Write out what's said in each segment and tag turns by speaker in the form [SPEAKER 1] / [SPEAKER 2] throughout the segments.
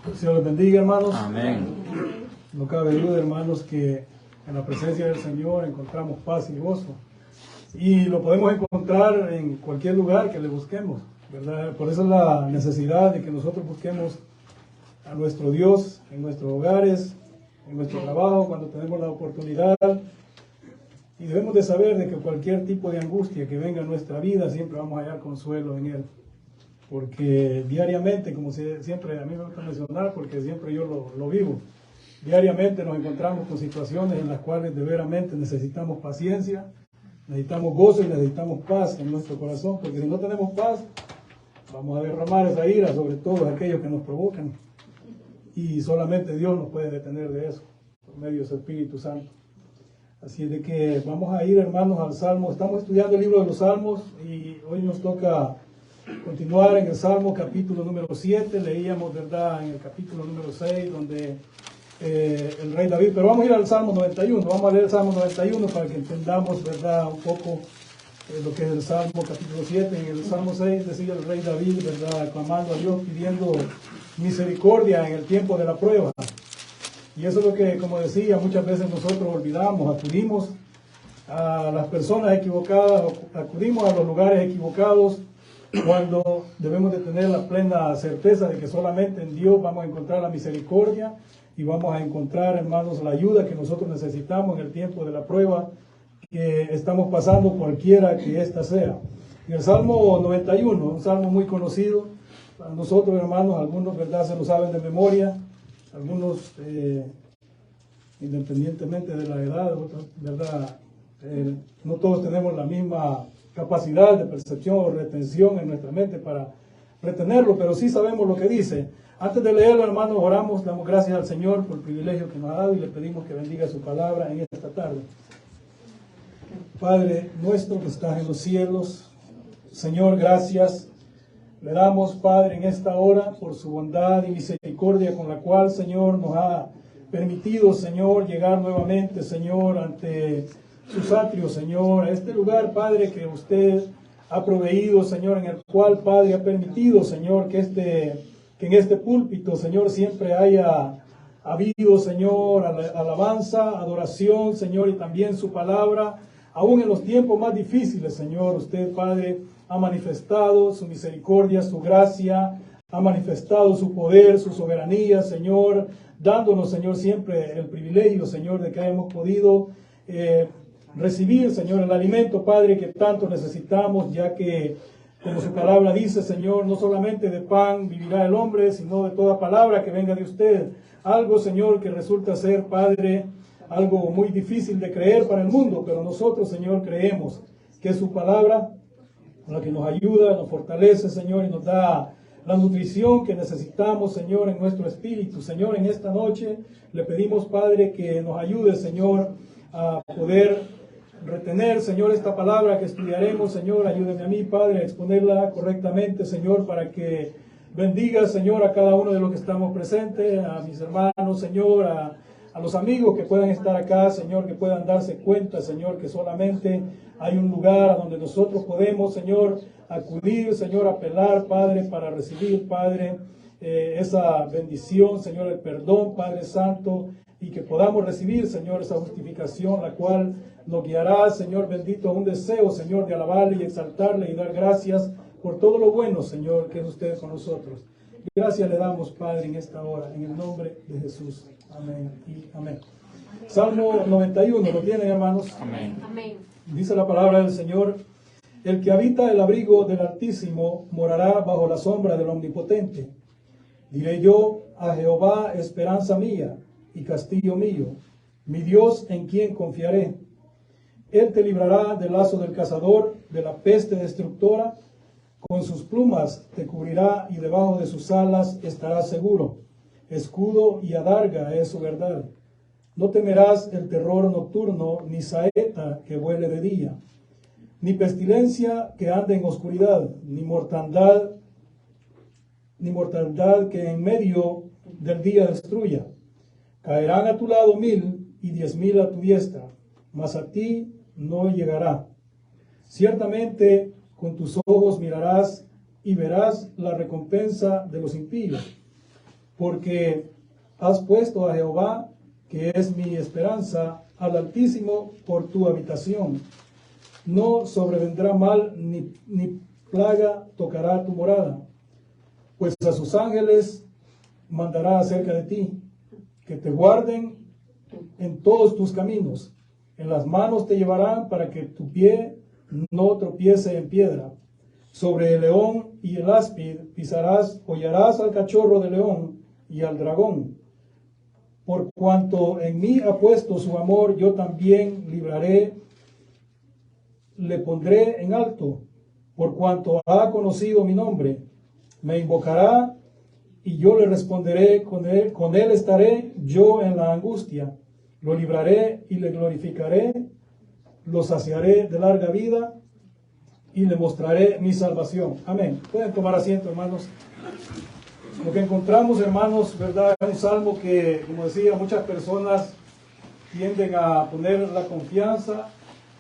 [SPEAKER 1] El Señor les bendiga, hermanos.
[SPEAKER 2] Amén.
[SPEAKER 1] No cabe duda, hermanos, que en la presencia del Señor encontramos paz y gozo. Y lo podemos encontrar en cualquier lugar que le busquemos, ¿verdad? Por eso es la necesidad de que nosotros busquemos a nuestro Dios en nuestros hogares, en nuestro trabajo, cuando tenemos la oportunidad. Y debemos de saber de que cualquier tipo de angustia que venga a nuestra vida, siempre vamos a hallar consuelo en Él. Porque diariamente, como siempre a mí me gusta mencionar, porque siempre yo lo vivo, diariamente nos encontramos con situaciones en las cuales de veramente necesitamos paciencia, necesitamos gozo y necesitamos paz en nuestro corazón, porque si no tenemos paz, vamos a derramar esa ira sobre todos aquellos que nos provocan. Y solamente Dios nos puede detener de eso, por medio de su Espíritu Santo. Así de que vamos a ir, hermanos, al Salmo. Estamos estudiando el libro de los Salmos y hoy nos toca continuar en el Salmo capítulo número 7. Leíamos, ¿verdad?, en el capítulo número 6, donde el rey David, pero vamos a ir al Salmo 91. Vamos a leer el Salmo 91 para que entendamos, ¿verdad?, un poco lo que es el Salmo capítulo 7. En el Salmo 6 decía el rey David, ¿verdad?, aclamando a Dios, pidiendo misericordia en el tiempo de la prueba. Y eso es lo que, como decía, muchas veces nosotros olvidamos, acudimos a las personas equivocadas, acudimos a los lugares equivocados, cuando debemos de tener la plena certeza de que solamente en Dios vamos a encontrar la misericordia y vamos a encontrar, hermanos, la ayuda que nosotros necesitamos en el tiempo de la prueba que estamos pasando, cualquiera que ésta sea. En el Salmo 91, un salmo muy conocido para nosotros, hermanos, algunos, ¿verdad?, se lo saben de memoria, algunos independientemente de la edad, otros, ¿verdad?, no todos tenemos la misma capacidad de percepción o retención en nuestra mente para retenerlo, pero sí sabemos lo que dice. Antes de leerlo, hermanos, oramos, damos gracias al Señor por el privilegio que nos ha dado y le pedimos que bendiga su palabra en esta tarde. Padre nuestro que estás en los cielos, Señor, gracias. Le damos, Padre, en esta hora por su bondad y misericordia con la cual, Señor, nos ha permitido, Señor, llegar nuevamente, Señor, ante sus atrios, Señor, a este lugar, Padre, que usted ha proveído, Señor, en el cual, Padre, ha permitido, Señor, que en este púlpito, Señor, siempre haya habido, Señor, alabanza, adoración, Señor, y también su palabra, aún en los tiempos más difíciles, Señor, usted, Padre, ha manifestado su misericordia, su gracia, ha manifestado su poder, su soberanía, Señor, dándonos, Señor, siempre el privilegio, Señor, de que hemos podido recibir, Señor, el alimento, Padre, que tanto necesitamos, ya que, como su palabra dice, Señor, no solamente de pan vivirá el hombre, sino de toda palabra que venga de usted. Algo, Señor, que resulta ser, Padre, algo muy difícil de creer para el mundo, pero nosotros, Señor, creemos que es su palabra la que nos ayuda, nos fortalece, Señor, y nos da la nutrición que necesitamos, Señor, en nuestro espíritu. Señor, en esta noche le pedimos, Padre, que nos ayude, Señor, a poder retener, Señor, esta palabra que estudiaremos. Señor, ayúdeme a mí, Padre, a exponerla correctamente, Señor, para que bendiga, Señor, a cada uno de los que estamos presentes, a mis hermanos, Señor, a los amigos que puedan estar acá, Señor, que puedan darse cuenta, Señor, que solamente hay un lugar a donde nosotros podemos, Señor, acudir, Señor, apelar, Padre, para recibir, Padre, esa bendición, Señor, el perdón, Padre Santo, y que podamos recibir, Señor, esa justificación, la cual nos guiará, Señor bendito, a un deseo, Señor, de alabarle y exaltarle y dar gracias por todo lo bueno, Señor, que es usted con nosotros. Gracias le damos, Padre, en esta hora, en el nombre de Jesús. Amén y amén. Salmo 91, ¿lo tienen, hermanos?
[SPEAKER 2] Amén.
[SPEAKER 3] Amén.
[SPEAKER 1] Dice la palabra del Señor: el que habita el abrigo del Altísimo morará bajo la sombra del Omnipotente. Diré yo a Jehová, esperanza mía y castillo mío, mi Dios en quien confiaré. Él te librará del lazo del cazador, de la peste destructora. Con sus plumas te cubrirá y debajo de sus alas estarás seguro. Escudo y adarga es su verdad. No temerás el terror nocturno, ni saeta que vuele de día, ni pestilencia que ande en oscuridad, ni mortandad que en medio del día destruya. Caerán a tu lado 1000 y 10.000 a tu diestra, mas a ti no llegará. Ciertamente con tus ojos mirarás y verás la recompensa de los impíos, porque has puesto a Jehová, que es mi esperanza, al Altísimo por tu habitación. No sobrevendrá mal ni plaga tocará tu morada, pues a sus ángeles mandará acerca de ti, que te guarden en todos tus caminos. En las manos te llevarán para que tu pie no tropiece en piedra. Sobre el león y el áspid pisarás, hollarás al cachorro de león y al dragón. Por cuanto en mí ha puesto su amor, yo también libraré, le pondré en alto. Por cuanto ha conocido mi nombre, me invocará y yo le responderé, con él estaré yo en la angustia. Lo libraré y le glorificaré, lo saciaré de larga vida y le mostraré mi salvación. Amén. Pueden tomar asiento, hermanos. Lo que encontramos, hermanos, ¿verdad? Es un salmo que, como decía, muchas personas tienden a poner la confianza,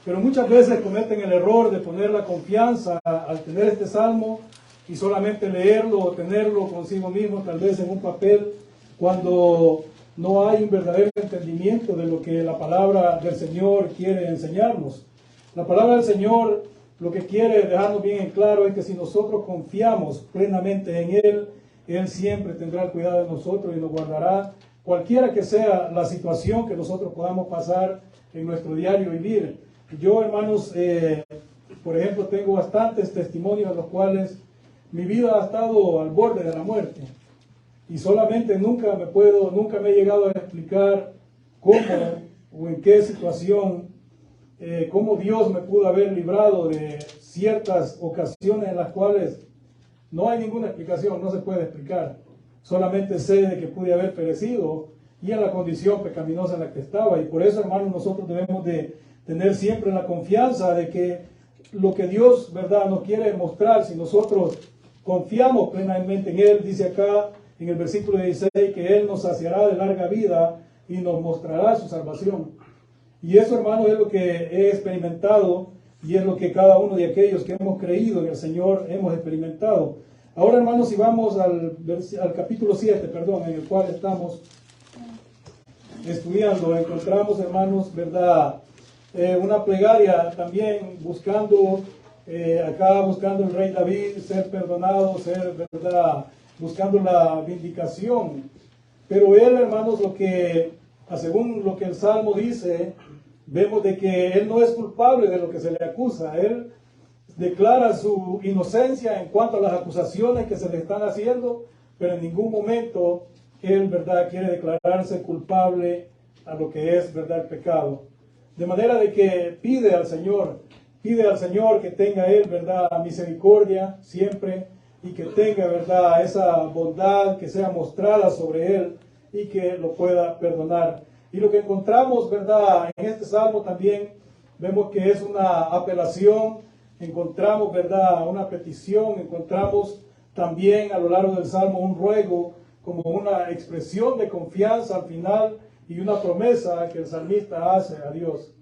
[SPEAKER 1] pero muchas veces cometen el error de poner la confianza al tener este salmo y solamente leerlo o tenerlo consigo mismo, tal vez en un papel, cuando no hay un verdadero entendimiento de lo que la palabra del Señor quiere enseñarnos. La palabra del Señor lo que quiere dejarnos bien en claro es que si nosotros confiamos plenamente en Él, Él siempre tendrá el cuidado de nosotros y nos guardará, cualquiera que sea la situación que nosotros podamos pasar en nuestro diario vivir. Yo, hermanos, por ejemplo, tengo bastantes testimonios en los cuales mi vida ha estado al borde de la muerte. Y solamente nunca me he llegado a explicar cómo o en qué situación, cómo Dios me pudo haber librado de ciertas ocasiones en las cuales no hay ninguna explicación, no se puede explicar. Solamente sé de que pude haber perecido y en la condición pecaminosa en la que estaba. Y por eso, hermanos, nosotros debemos de tener siempre la confianza de que lo que Dios, ¿verdad?, nos quiere mostrar, si nosotros confiamos plenamente en Él, dice acá en el versículo 16, que Él nos saciará de larga vida y nos mostrará su salvación. Y eso, hermanos, es lo que he experimentado y es lo que cada uno de aquellos que hemos creído en el Señor hemos experimentado. Ahora, hermanos, si vamos al capítulo 7, perdón, en el cual estamos estudiando, encontramos, hermanos, ¿verdad?, una plegaria también buscando, buscando el rey David, ser perdonado, ¿verdad?, buscando la vindicación. Pero él, hermanos, según lo que el Salmo dice, vemos de que él no es culpable de lo que se le acusa. Él declara su inocencia en cuanto a las acusaciones que se le están haciendo, pero en ningún momento él, ¿verdad?, quiere declararse culpable a lo que es, ¿verdad?, el pecado. De manera de que pide al Señor que tenga él, ¿verdad?, misericordia siempre, y que tenga, ¿verdad?, esa bondad que sea mostrada sobre él y que lo pueda perdonar. Y lo que encontramos, ¿verdad?, en este salmo también vemos que es una apelación, encontramos, ¿verdad?, una petición, encontramos también a lo largo del salmo un ruego como una expresión de confianza al final y una promesa que el salmista hace a Dios.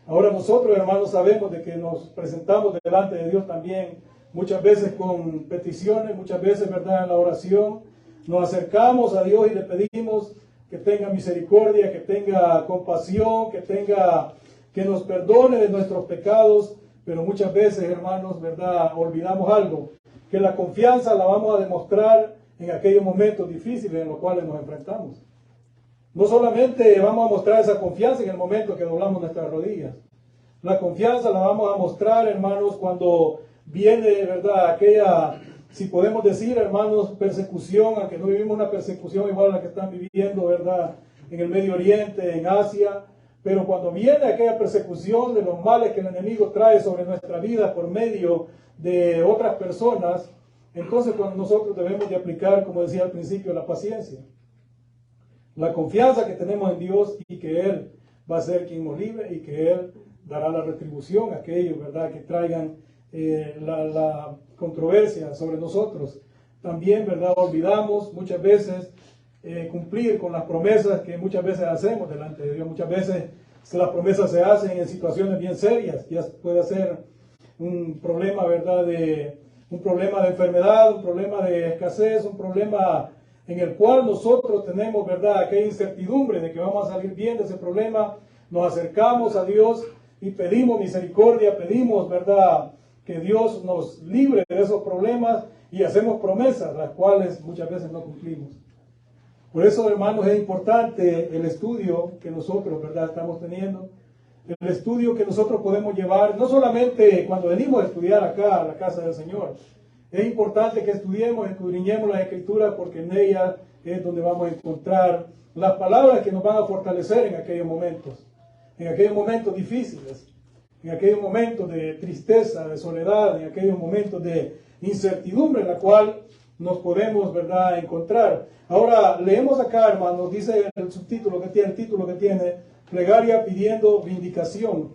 [SPEAKER 1] Ahora nosotros, hermanos, sabemos de que nos presentamos delante de Dios también muchas veces con peticiones, muchas veces, ¿verdad?, en la oración nos acercamos a Dios y le pedimos que tenga misericordia, que tenga compasión, que nos perdone de nuestros pecados, pero muchas veces, hermanos, ¿verdad?, olvidamos algo, que la confianza la vamos a demostrar en aquellos momentos difíciles en los cuales nos enfrentamos. No solamente vamos a mostrar esa confianza en el momento que doblamos nuestras rodillas. La confianza la vamos a mostrar, hermanos, cuando viene, ¿verdad?, aquella, si podemos decir, hermanos, persecución, aunque no vivimos una persecución igual a la que están viviendo, ¿verdad?, en el Medio Oriente, en Asia, pero cuando viene aquella persecución de los males que el enemigo trae sobre nuestra vida por medio de otras personas, entonces cuando nosotros debemos de aplicar, como decía al principio, la paciencia. La confianza que tenemos en Dios y que Él va a ser quien nos libre y que Él dará la retribución a aquellos, ¿verdad?, que traigan la controversia sobre nosotros. También, ¿verdad?, olvidamos muchas veces cumplir con las promesas que muchas veces hacemos delante de Dios. Muchas veces las promesas se hacen en situaciones bien serias. Ya puede ser un problema, ¿verdad?, un problema de enfermedad, un problema de escasez, un problema en el cual nosotros tenemos, ¿verdad?, aquella incertidumbre de que vamos a salir bien de ese problema, nos acercamos a Dios y pedimos misericordia, pedimos, ¿verdad?, que Dios nos libre de esos problemas y hacemos promesas, las cuales muchas veces no cumplimos. Por eso, hermanos, es importante el estudio que nosotros, ¿verdad?, estamos teniendo, el estudio que nosotros podemos llevar, no solamente cuando venimos a estudiar acá a la casa del Señor. Es importante que estudiemos, escudriñemos las Escrituras, porque en ellas es donde vamos a encontrar las palabras que nos van a fortalecer en aquellos momentos difíciles, en aquellos momentos de tristeza, de soledad, en aquellos momentos de incertidumbre en la cual nos podemos, ¿verdad?, encontrar. Ahora, leemos acá, hermanos, dice el subtítulo que tiene, el título que tiene, Plegaria pidiendo vindicación.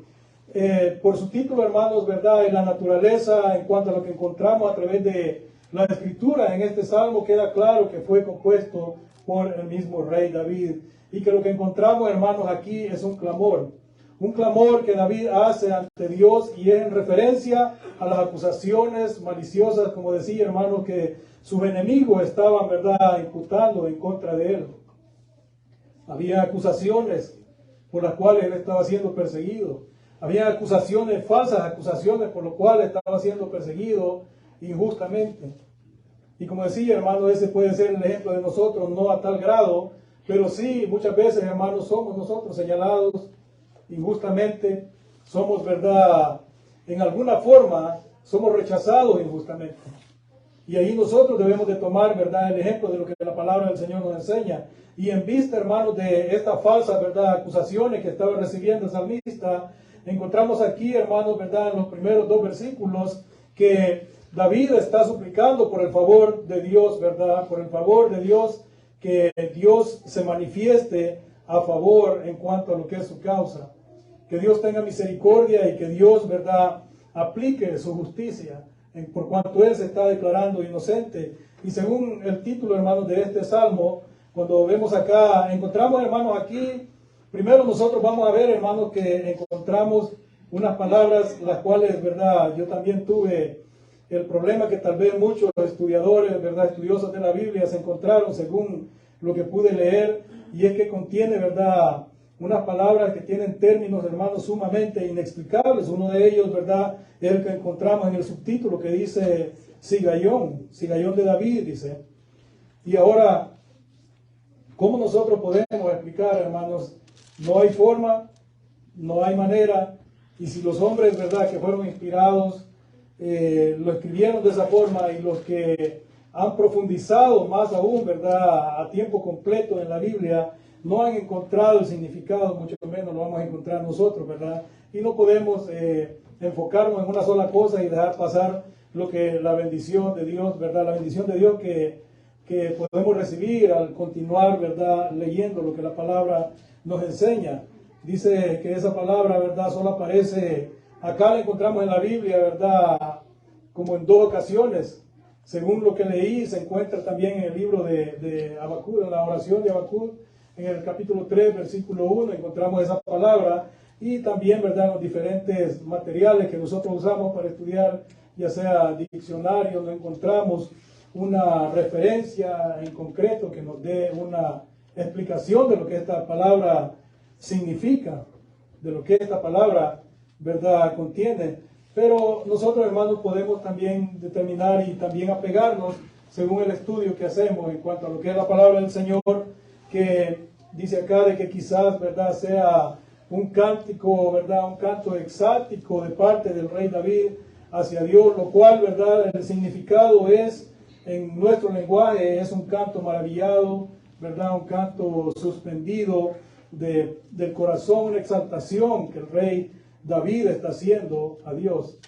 [SPEAKER 1] Por su título, hermanos, ¿verdad?, en la naturaleza, en cuanto a lo que encontramos a través de la Escritura en este Salmo, queda claro que fue compuesto por el mismo rey David, y que lo que encontramos, hermanos, aquí es un clamor que David hace ante Dios, y es en referencia a las acusaciones maliciosas, como decía, hermanos, que sus enemigos estaban, ¿verdad?, imputando en contra de él. Había acusaciones por las cuales él estaba siendo perseguido. Había acusaciones, falsas acusaciones, por las cuales estaba siendo perseguido injustamente. Y como decía, hermano, ese puede ser el ejemplo de nosotros, no a tal grado, pero sí, muchas veces, hermanos, somos nosotros señalados injustamente, somos, ¿verdad?, en alguna forma, somos rechazados injustamente. Y ahí nosotros debemos de tomar, ¿verdad?, el ejemplo de lo que la palabra del Señor nos enseña. Y en vista, hermanos, de estas falsas, ¿verdad?, acusaciones que estaba recibiendo el salmista, encontramos aquí, hermanos, ¿verdad?, en los primeros 2 versículos, que David está suplicando por el favor de Dios, ¿verdad?, por el favor de Dios, que Dios se manifieste a favor en cuanto a lo que es su causa. Que Dios tenga misericordia y que Dios, ¿verdad?, aplique su justicia por cuanto él se está declarando inocente. Y según el título, hermanos, de este salmo, cuando vemos acá, encontramos, hermanos, aquí, primero nosotros vamos a ver, hermanos, que encontramos unas palabras, las cuales, ¿verdad?, yo también tuve el problema que tal vez muchos estudiadores, ¿verdad?, estudiosos de la Biblia se encontraron según lo que pude leer, y es que contiene, ¿verdad?, unas palabras que tienen términos, hermanos, sumamente inexplicables. Uno de ellos, ¿verdad?, es el que encontramos en el subtítulo que dice Sigayón de David, dice. Y ahora, ¿cómo nosotros podemos explicar, hermanos? No hay forma, no hay manera, y si los hombres, ¿verdad?, que fueron inspirados, lo escribieron de esa forma, y los que han profundizado más aún, ¿verdad?, a tiempo completo en la Biblia, no han encontrado el significado, mucho menos lo vamos a encontrar nosotros, ¿verdad? Y no podemos enfocarnos en una sola cosa y dejar pasar lo que la bendición de Dios, ¿verdad? La bendición de Dios que podemos recibir al continuar, ¿verdad?, leyendo lo que la palabra nos enseña. Dice que esa palabra, ¿verdad?, solo aparece, acá la encontramos en la Biblia, ¿verdad?, como en 2 ocasiones. Según lo que leí, se encuentra también en el libro de Habacuc, en la oración de Habacuc, en el capítulo 3, versículo 1, encontramos esa palabra, y también, ¿verdad?, los diferentes materiales que nosotros usamos para estudiar, ya sea diccionario, no encontramos una referencia en concreto que nos dé una explicación de lo que esta palabra significa, de lo que esta palabra, ¿verdad?, contiene. Pero nosotros, hermanos, podemos también determinar y también apegarnos según el estudio que hacemos en cuanto a lo que es la palabra del Señor, que dice acá de que quizás, ¿verdad?, sea un cántico, ¿verdad?, un canto exáltico de parte del rey David hacia Dios, lo cual, ¿verdad?, el significado es, en nuestro lenguaje, es un canto maravillado, ¿verdad?, un canto suspendido del corazón, una exaltación que el rey David está haciendo a Dios.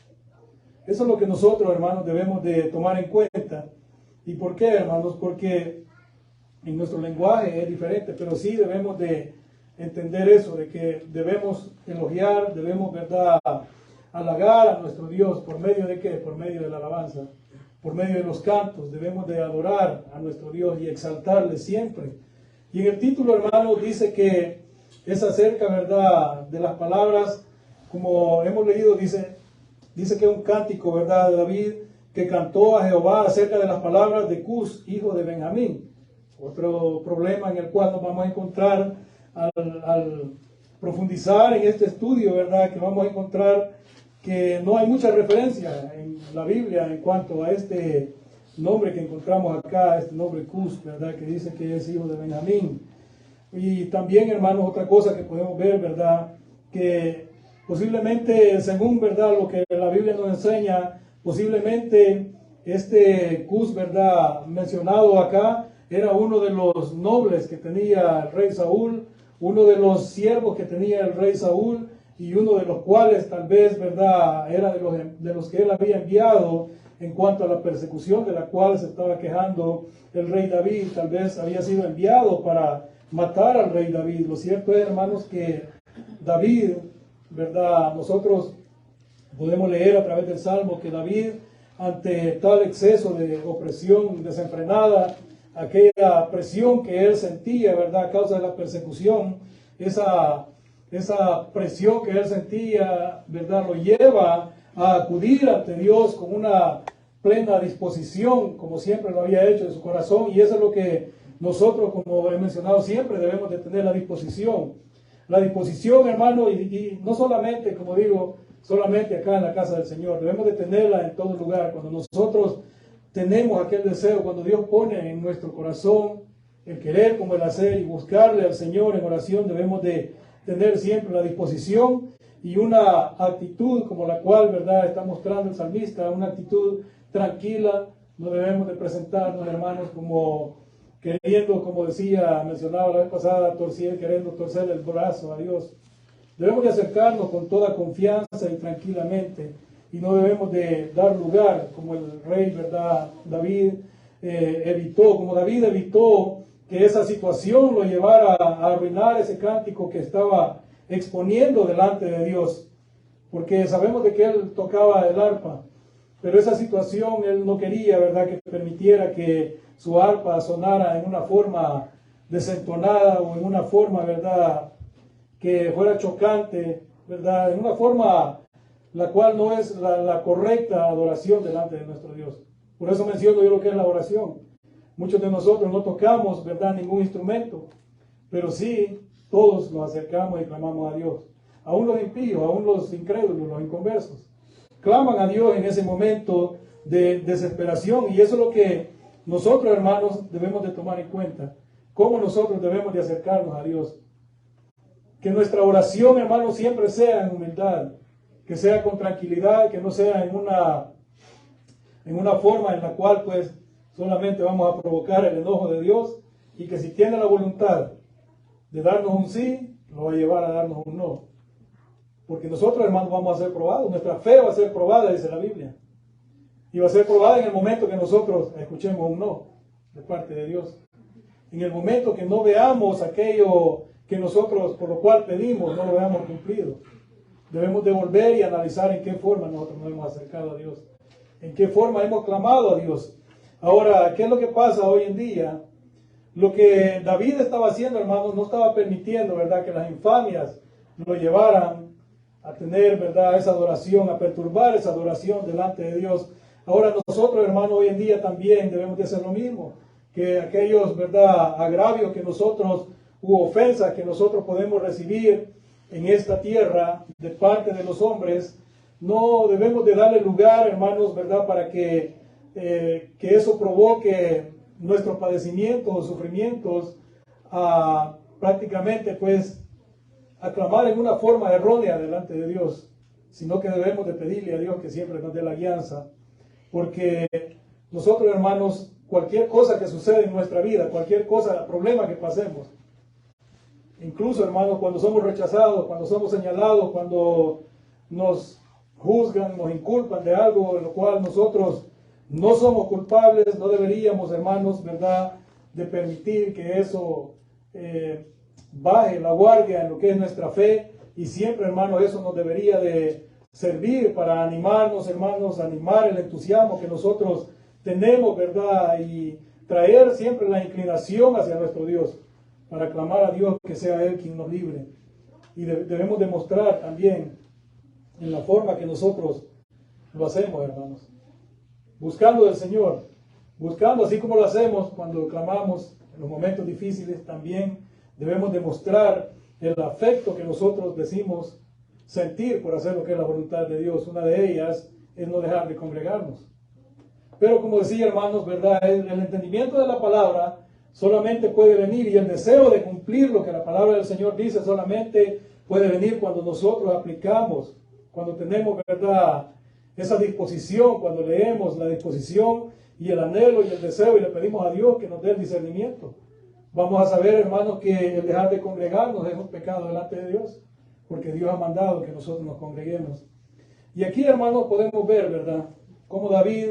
[SPEAKER 1] Eso es lo que nosotros, hermanos, debemos de tomar en cuenta. ¿Y por qué, hermanos? Porque en nuestro lenguaje es diferente, pero sí debemos de entender eso, de que debemos elogiar, debemos, ¿verdad?, halagar a nuestro Dios. ¿Por medio de qué? Por medio de la alabanza, por medio de los cantos. Debemos de adorar a nuestro Dios y exaltarle siempre. Y en el título, hermanos, dice que es acerca, ¿verdad?, de las palabras, como hemos leído, dice que es un cántico, ¿verdad?, de David, que cantó a Jehová acerca de las palabras de Cus, hijo de Benjamín. Otro problema en el cual nos vamos a encontrar al profundizar en este estudio, ¿verdad? Que vamos a encontrar que no hay mucha referencia en la Biblia en cuanto a este nombre que encontramos acá, este nombre Cus, ¿verdad? Que dice que es hijo de Benjamín. Y también, hermanos, otra cosa que podemos ver, ¿verdad? Que posiblemente, según, ¿verdad? Lo que la Biblia nos enseña, posiblemente este Cus, ¿verdad? Mencionado acá, era uno de los nobles que tenía el rey Saúl, uno de los siervos que tenía el rey Saúl, y uno de los cuales tal vez, ¿verdad? Era de los que él había enviado en cuanto a la persecución de la cual se estaba quejando el rey David. Tal vez había sido enviado para matar al rey David. Lo cierto es, hermanos, que David, ¿verdad? Nosotros podemos leer a través del Salmo que David, ante tal exceso de opresión desenfrenada, aquella presión que él sentía, ¿verdad? A causa de la persecución, esa presión que él sentía, ¿verdad? Lo lleva a acudir ante Dios con una plena disposición, como siempre lo había hecho en su corazón, y eso es lo que nosotros, como he mencionado siempre, debemos de tener la disposición. La disposición, hermano, y no solamente, como digo, solamente acá en la casa del Señor, debemos de tenerla en todo lugar. Cuando nosotros tenemos aquel deseo, cuando Dios pone en nuestro corazón el querer como el hacer y buscarle al Señor en oración, debemos de tener siempre la disposición y una actitud como la cual, ¿verdad?, está mostrando el salmista, una actitud tranquila. No debemos de presentarnos, hermanos, como queriendo, como mencionaba la vez pasada, queriendo torcer el brazo a Dios. Debemos de acercarnos con toda confianza y tranquilamente, y no debemos de dar lugar, como el rey, ¿verdad?, David David evitó que esa situación lo llevara a arruinar ese cántico que estaba exponiendo delante de Dios, porque sabemos de que él tocaba el arpa, pero esa situación él no quería, ¿verdad?, que permitiera que su arpa sonara en una forma desentonada o en una forma, ¿verdad?, que fuera chocante, ¿verdad?, en una forma la cual no es la correcta adoración delante de nuestro Dios. Por eso menciono yo lo que es la oración. Muchos de nosotros no tocamos, ¿verdad?, ningún instrumento, pero sí todos nos acercamos y clamamos a Dios. Aún los impíos, aún los incrédulos, los inconversos, claman a Dios en ese momento de desesperación, y eso es lo que nosotros, hermanos, debemos de tomar en cuenta. Cómo nosotros debemos de acercarnos a Dios. Que nuestra oración, hermanos, siempre sea en humildad, que sea con tranquilidad, que no sea en una forma en la cual pues solamente vamos a provocar el enojo de Dios, y que si tiene la voluntad de darnos un sí, lo va a llevar a darnos un no. Porque nosotros, hermanos, vamos a ser probados. Nuestra fe va a ser probada, dice la Biblia. Y va a ser probada en el momento que nosotros escuchemos un no de parte de Dios. En el momento que no veamos aquello que nosotros, por lo cual pedimos, no lo veamos cumplido. Debemos de volver y analizar en qué forma nosotros nos hemos acercado a Dios. En qué forma hemos clamado a Dios. Ahora, ¿qué es lo que pasa hoy en día? Lo que David estaba haciendo, hermanos, no estaba permitiendo, ¿verdad?, que las infamias lo llevaran a tener, ¿verdad?, esa adoración, a perturbar esa adoración delante de Dios. Ahora nosotros, hermanos, hoy en día también debemos de hacer lo mismo. Que aquellos, ¿verdad?, agravios que nosotros, u ofensas que nosotros podemos recibir en esta tierra de parte de los hombres, no debemos de darle lugar, hermanos, ¿verdad?, para que eso provoque nuestros padecimientos o sufrimientos a prácticamente pues aclamar en una forma errónea delante de Dios, sino que debemos de pedirle a Dios que siempre nos dé la guianza, porque nosotros, hermanos, cualquier cosa que suceda en nuestra vida, cualquier cosa, problema que pasemos, incluso, hermanos, cuando somos rechazados, cuando somos señalados, cuando nos juzgan, nos inculpan de algo en lo cual nosotros no somos culpables, no deberíamos, hermanos, ¿verdad?, de permitir que eso baje la guardia en lo que es nuestra fe, y siempre, hermanos, eso nos debería de servir para animarnos, hermanos, animar el entusiasmo que nosotros tenemos, ¿verdad?, y traer siempre la inclinación hacia nuestro Dios, para clamar a Dios que sea Él quien nos libre. Y debemos demostrar también en la forma que nosotros lo hacemos, hermanos, buscando del Señor, buscando así como lo hacemos cuando clamamos En los momentos difíciles también debemos demostrar el afecto que nosotros decimos sentir por hacer lo que es la voluntad de Dios. Una de ellas es no dejar de congregarnos. Pero como decía, hermanos, ¿verdad? El entendimiento de la palabra solamente puede venir, y el deseo de cumplir lo que la palabra del Señor dice solamente puede venir cuando nosotros aplicamos, cuando tenemos, ¿verdad?, esa disposición, cuando leemos la disposición y el anhelo y el deseo y le pedimos a Dios que nos dé el discernimiento. Vamos a saber, hermanos, que el dejar de congregarnos es un pecado delante de Dios, porque Dios ha mandado que nosotros nos congreguemos. Y aquí, hermanos, podemos ver, ¿verdad?, cómo David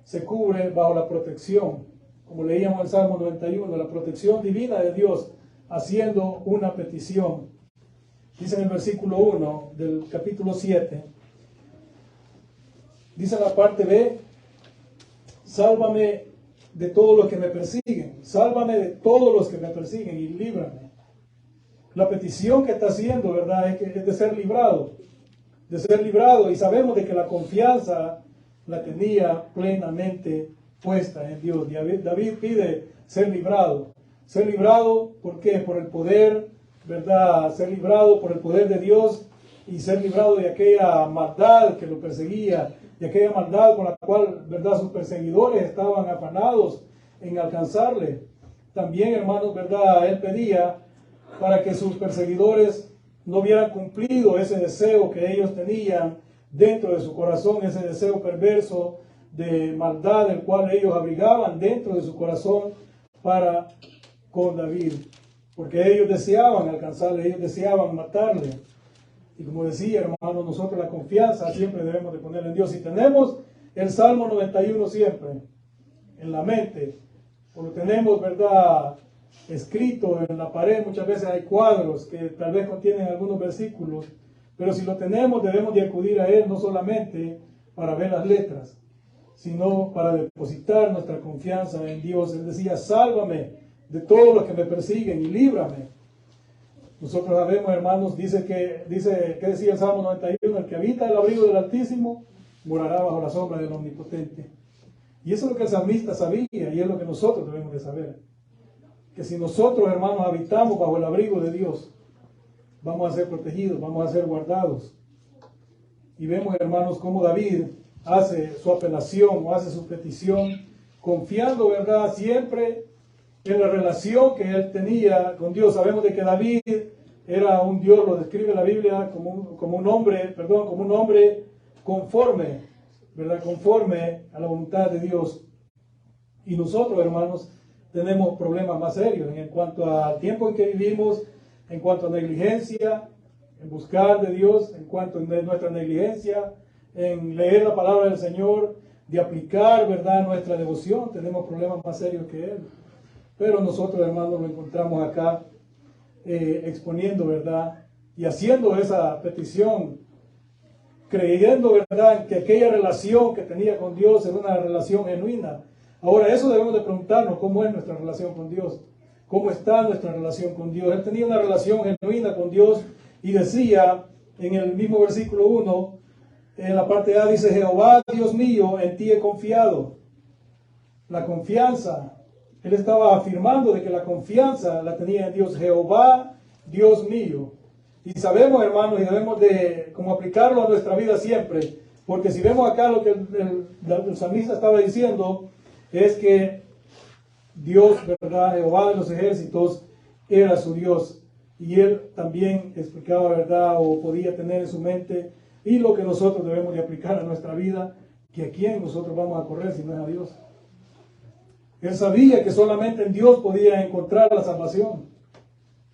[SPEAKER 1] se cubre bajo la protección, como leíamos en el Salmo 91, la protección divina de Dios, haciendo una petición. Dice en el versículo 1 del capítulo 7, dice en la parte B: sálvame de todos los que me persiguen, sálvame de todos los que me persiguen y líbrame. La petición que está haciendo, ¿verdad?, es de ser librado, y sabemos de que la confianza la tenía plenamente puesta en Dios. David pide ser librado. Ser librado, ¿por qué? Por el poder, ¿verdad? Ser librado por el poder de Dios y ser librado de aquella maldad que lo perseguía, de aquella maldad con la cual, ¿verdad?, sus perseguidores estaban afanados en alcanzarle. También, hermanos, ¿verdad?, él pedía para que sus perseguidores no hubieran cumplido ese deseo que ellos tenían dentro de su corazón, ese deseo perverso de maldad, el cual ellos abrigaban dentro de su corazón para con David, porque ellos deseaban alcanzarle, ellos deseaban matarle. Y como decía, hermano, nosotros la confianza siempre debemos de poner en Dios. Si tenemos el Salmo 91 siempre en la mente, o lo tenemos, ¿verdad?, escrito en la pared, muchas veces hay cuadros que tal vez contienen algunos versículos, pero si lo tenemos debemos de acudir a él no solamente para ver las letras, sino para depositar nuestra confianza en Dios. Él decía: sálvame de todos los que me persiguen y líbrame. Nosotros sabemos, hermanos, ¿qué decía el Salmo 91? El que habita el abrigo del Altísimo morará bajo la sombra del Omnipotente. Y eso es lo que el salmista sabía, y es lo que nosotros debemos de saber. Que si nosotros, hermanos, habitamos bajo el abrigo de Dios, vamos a ser protegidos, vamos a ser guardados. Y vemos, hermanos, cómo David hace su apelación o hace su petición, confiando, ¿verdad?, siempre en la relación que él tenía con Dios. Sabemos de que David era un Dios, lo describe la Biblia como un hombre conforme, ¿verdad?, conforme a la voluntad de Dios. Y nosotros, hermanos, tenemos problemas más serios en cuanto al tiempo en que vivimos, en cuanto a negligencia, en buscar de Dios, en cuanto a nuestra negligencia, en leer la palabra del Señor, de aplicar, ¿verdad?, nuestra devoción. Tenemos problemas más serios que Él. Pero nosotros, hermanos, lo encontramos acá exponiendo, ¿verdad?, y haciendo esa petición, creyendo, ¿verdad?, que aquella relación que tenía con Dios era una relación genuina. Ahora, eso debemos de preguntarnos: ¿cómo es nuestra relación con Dios? ¿Cómo está nuestra relación con Dios? Él tenía una relación genuina con Dios y decía en el mismo versículo 1, en la parte A, dice: Jehová, Dios mío, en ti he confiado. La confianza, él estaba afirmando de que la confianza la tenía en Dios. Jehová, Dios mío. Y sabemos, hermanos, y debemos de como aplicarlo a nuestra vida siempre, porque si vemos acá lo que el salmista estaba diciendo, es que Dios, ¿verdad?, Jehová de los ejércitos, era su Dios. Y él también explicaba, ¿verdad?, o podía tener en su mente, y lo que nosotros debemos de aplicar a nuestra vida, que a quién nosotros vamos a correr si no es a Dios. Él sabía que solamente en Dios podía encontrar la salvación.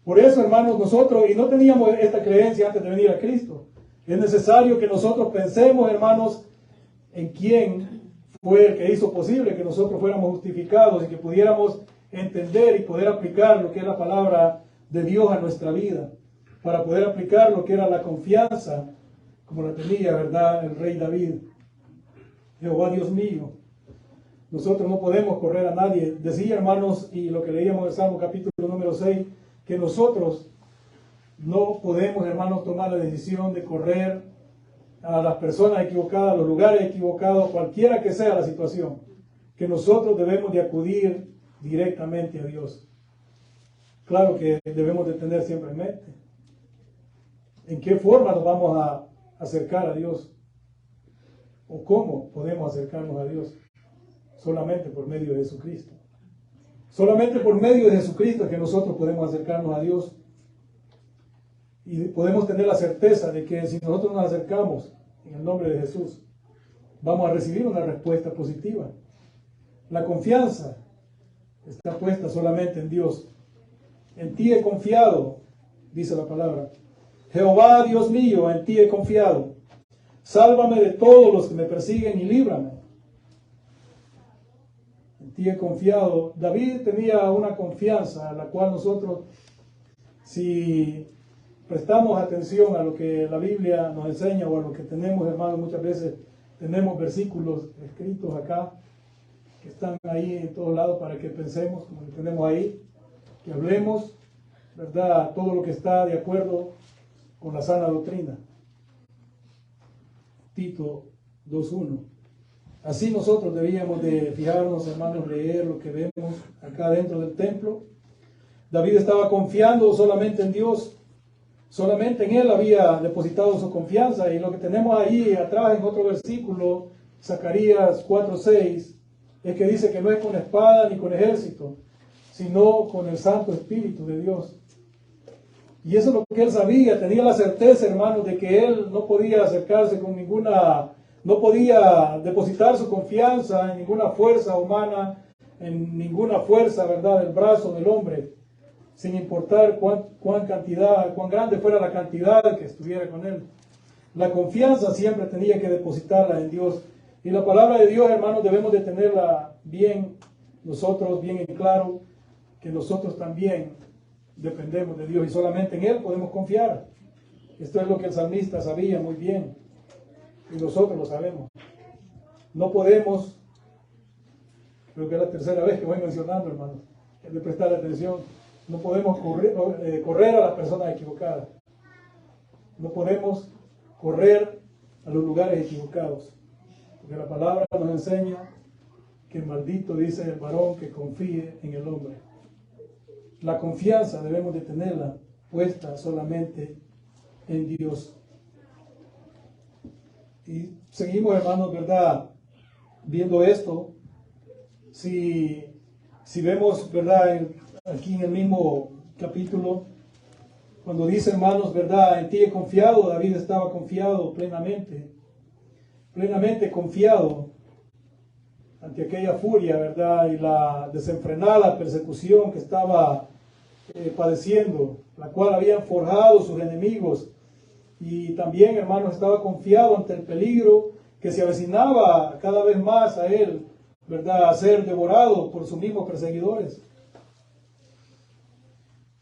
[SPEAKER 1] Por eso, hermanos, nosotros, y no teníamos esta creencia antes de venir a Cristo, es necesario que nosotros pensemos, hermanos, en quién fue el que hizo posible que nosotros fuéramos justificados y que pudiéramos entender y poder aplicar lo que es la palabra de Dios a nuestra vida, para poder aplicar lo que era la confianza, como la tenía, ¿verdad?, el rey David. Jehová, Dios mío. Nosotros no podemos correr a nadie. Decía, hermanos, y lo que leíamos en el Salmo capítulo número 6, que nosotros no podemos, hermanos, tomar la decisión de correr a las personas equivocadas, a los lugares equivocados, cualquiera que sea la situación, que nosotros debemos de acudir directamente a Dios. Claro que debemos de tener siempre en mente en qué forma nos vamos a acercar a Dios o cómo podemos acercarnos a Dios. Solamente por medio de Jesucristo. Solamente por medio de Jesucristo es que nosotros podemos acercarnos a Dios. Y podemos tener la certeza de que si nosotros nos acercamos en el nombre de Jesús, vamos a recibir una respuesta positiva. La confianza está puesta solamente en Dios. En ti he confiado, dice la palabra. Jehová, Dios mío, en ti he confiado. Sálvame de todos los que me persiguen y líbrame. En ti he confiado. David tenía una confianza a la cual nosotros, si prestamos atención a lo que la Biblia nos enseña o a lo que tenemos, hermanos, muchas veces tenemos versículos escritos acá que están ahí en todos lados para que pensemos, como lo tenemos ahí, que hablemos, ¿verdad? Todo lo que está de acuerdo con la sana doctrina. Tito 2:1. Así nosotros debíamos de fijarnos, hermanos, leer lo que vemos acá dentro del templo. David estaba confiando solamente en Dios. Solamente en Él había depositado su confianza. Y lo que tenemos ahí atrás en otro versículo, Zacarías 4:6, es que dice que no es con espada ni con ejército, sino con el Santo Espíritu de Dios. Y eso es lo que él sabía, tenía la certeza, hermanos, de que él no podía acercarse con ninguna, no podía depositar su confianza en ninguna fuerza humana, en ninguna fuerza, ¿verdad?, del brazo del hombre, sin importar cuán grande fuera la cantidad que estuviera con él. La confianza siempre tenía que depositarla en Dios. Y la palabra de Dios, hermanos, debemos de tenerla bien, nosotros bien en claro, que nosotros también dependemos de Dios y solamente en Él podemos confiar. Esto es lo que el salmista sabía muy bien y nosotros lo sabemos. No podemos, creo que es la tercera vez que voy mencionando, hermanos, es de prestar atención, no podemos correr a las personas equivocadas. No podemos correr a los lugares equivocados. Porque la palabra nos enseña que maldito dice el varón que confíe en el hombre. La confianza debemos de tenerla puesta solamente en Dios. Y seguimos, hermanos, ¿verdad?, viendo esto. Si vemos, ¿verdad?, aquí en el mismo capítulo, cuando dice, hermanos, ¿verdad?, en ti he confiado, David estaba confiado plenamente confiado ante aquella furia, ¿verdad?, y la desenfrenada persecución que estaba padeciendo, la cual habían forjado sus enemigos. Y también, hermanos, estaba confiado ante el peligro que se avecinaba cada vez más a él, ¿verdad?, a ser devorado por sus mismos perseguidores.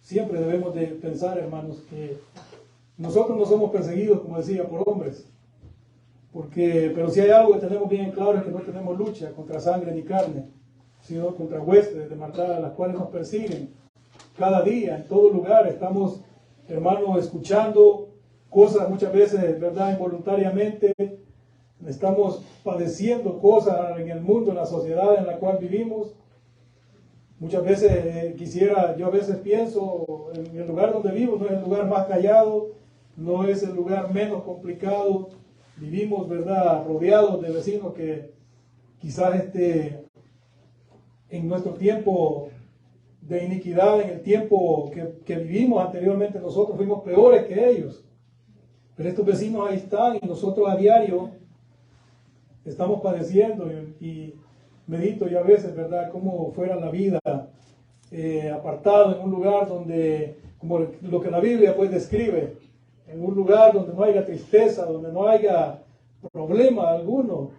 [SPEAKER 1] Siempre debemos de pensar, hermanos, que nosotros no somos perseguidos, como decía, por hombres. Pero si hay algo que tenemos bien claro es que no tenemos lucha contra sangre ni carne, sino contra huestes de maldad, las cuales nos persiguen cada día, en todo lugar. Estamos, hermanos, escuchando cosas muchas veces, ¿verdad?, involuntariamente. Estamos padeciendo cosas en el mundo, en la sociedad en la cual vivimos. Muchas veces yo a veces pienso, en el lugar donde vivo no es el lugar más callado, no es el lugar menos complicado. Vivimos, ¿verdad?, rodeados de vecinos que quizás en nuestro tiempo de iniquidad, en el tiempo que vivimos anteriormente, nosotros fuimos peores que ellos. Pero estos vecinos ahí están y nosotros a diario estamos padeciendo y medito yo a veces, ¿verdad?, cómo fuera la vida apartado en un lugar donde, como lo que la Biblia pues describe, en un lugar donde no haya tristeza, donde no haya problema alguno.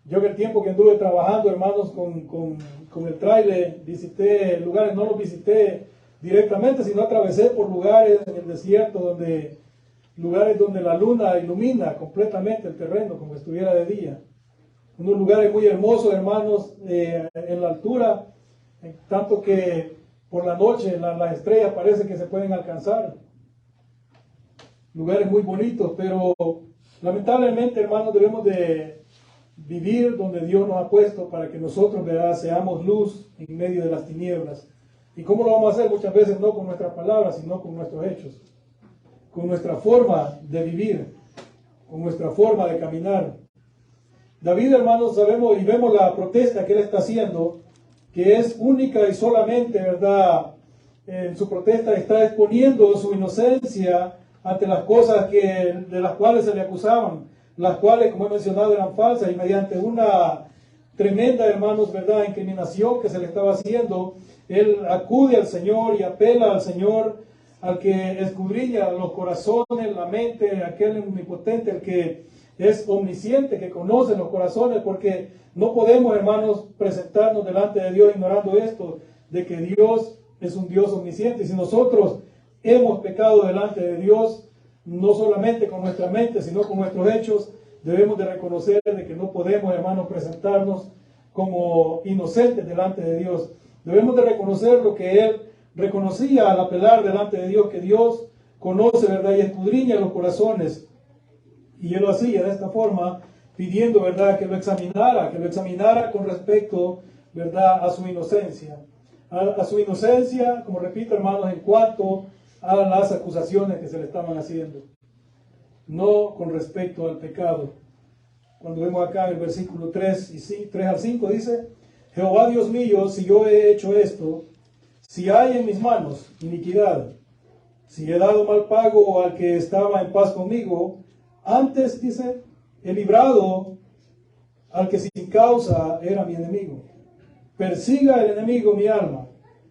[SPEAKER 1] Yo en el tiempo que anduve trabajando, hermanos, con el tráiler, visité lugares, no los visité directamente, sino atravesé por lugares en el desierto, lugares donde la luna ilumina completamente el terreno, como si estuviera de día. Unos lugares muy hermosos, hermanos, en la altura, tanto que por la noche las estrellas parece que se pueden alcanzar. Lugares muy bonitos, pero lamentablemente, hermanos, debemos de vivir donde Dios nos ha puesto para que nosotros, ¿verdad?, seamos luz en medio de las tinieblas. ¿Y cómo lo vamos a hacer? Muchas veces no con nuestras palabras, sino con nuestros hechos, con nuestra forma de vivir, con nuestra forma de caminar. David, hermanos, sabemos y vemos la protesta que él está haciendo, que es única y solamente, ¿verdad?, en su protesta está exponiendo su inocencia ante las cosas de las cuales se le acusaban, las cuales, como he mencionado, eran falsas, y mediante una tremenda, hermanos, ¿verdad?, incriminación que se le estaba haciendo, él acude al Señor y apela al Señor, al que escudriña los corazones, la mente, aquel omnipotente, el que es omnisciente, que conoce los corazones, porque no podemos, hermanos, presentarnos delante de Dios ignorando esto, de que Dios es un Dios omnisciente. Y si nosotros hemos pecado delante de Dios, no solamente con nuestra mente, sino con nuestros hechos, debemos de reconocer de que no podemos, hermanos, presentarnos como inocentes delante de Dios. Debemos de reconocer lo que él reconocía al apelar delante de Dios, que Dios conoce, ¿verdad?, y escudriña los corazones. Y él lo hacía de esta forma, pidiendo, ¿verdad?, que lo examinara con respecto, ¿verdad?, a su inocencia. A su inocencia, como repito, hermanos, en cuanto a las acusaciones que se le estaban haciendo, no con respecto al pecado. Cuando vemos acá en el versículo 3 al 5 dice: Jehová Dios mío, si yo he hecho esto, si hay en mis manos iniquidad, si he dado mal pago al que estaba en paz conmigo, antes, dice, he librado al que sin causa era mi enemigo. Persiga el enemigo mi alma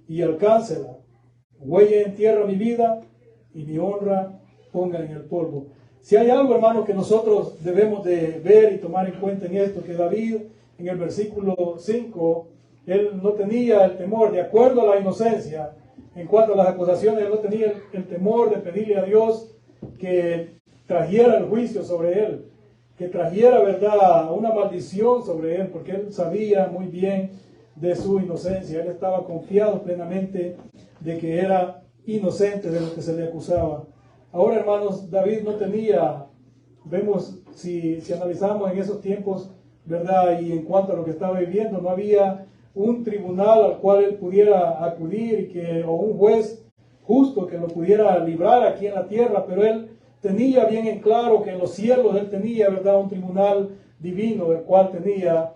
[SPEAKER 1] y alcáncela. Huelle en tierra mi vida y mi honra ponga en el polvo. Si hay algo, hermanos, que nosotros debemos de ver y tomar en cuenta en esto, que David, en el versículo 5, él no tenía el temor, de acuerdo a la inocencia, en cuanto a las acusaciones, él no tenía el temor de pedirle a Dios que trajera el juicio sobre él, que trajera, ¿verdad?, una maldición sobre él, porque él sabía muy bien de su inocencia. Él estaba confiado plenamente de que era inocente de lo que se le acusaba. Ahora, hermanos, David no tenía, vemos, si analizamos en esos tiempos, ¿verdad?, y en cuanto a lo que estaba viviendo, no había un tribunal al cual él pudiera acudir o un juez justo que lo pudiera librar aquí en la tierra, pero él tenía bien en claro que en los cielos él tenía, ¿verdad?, un tribunal divino, el cual tenía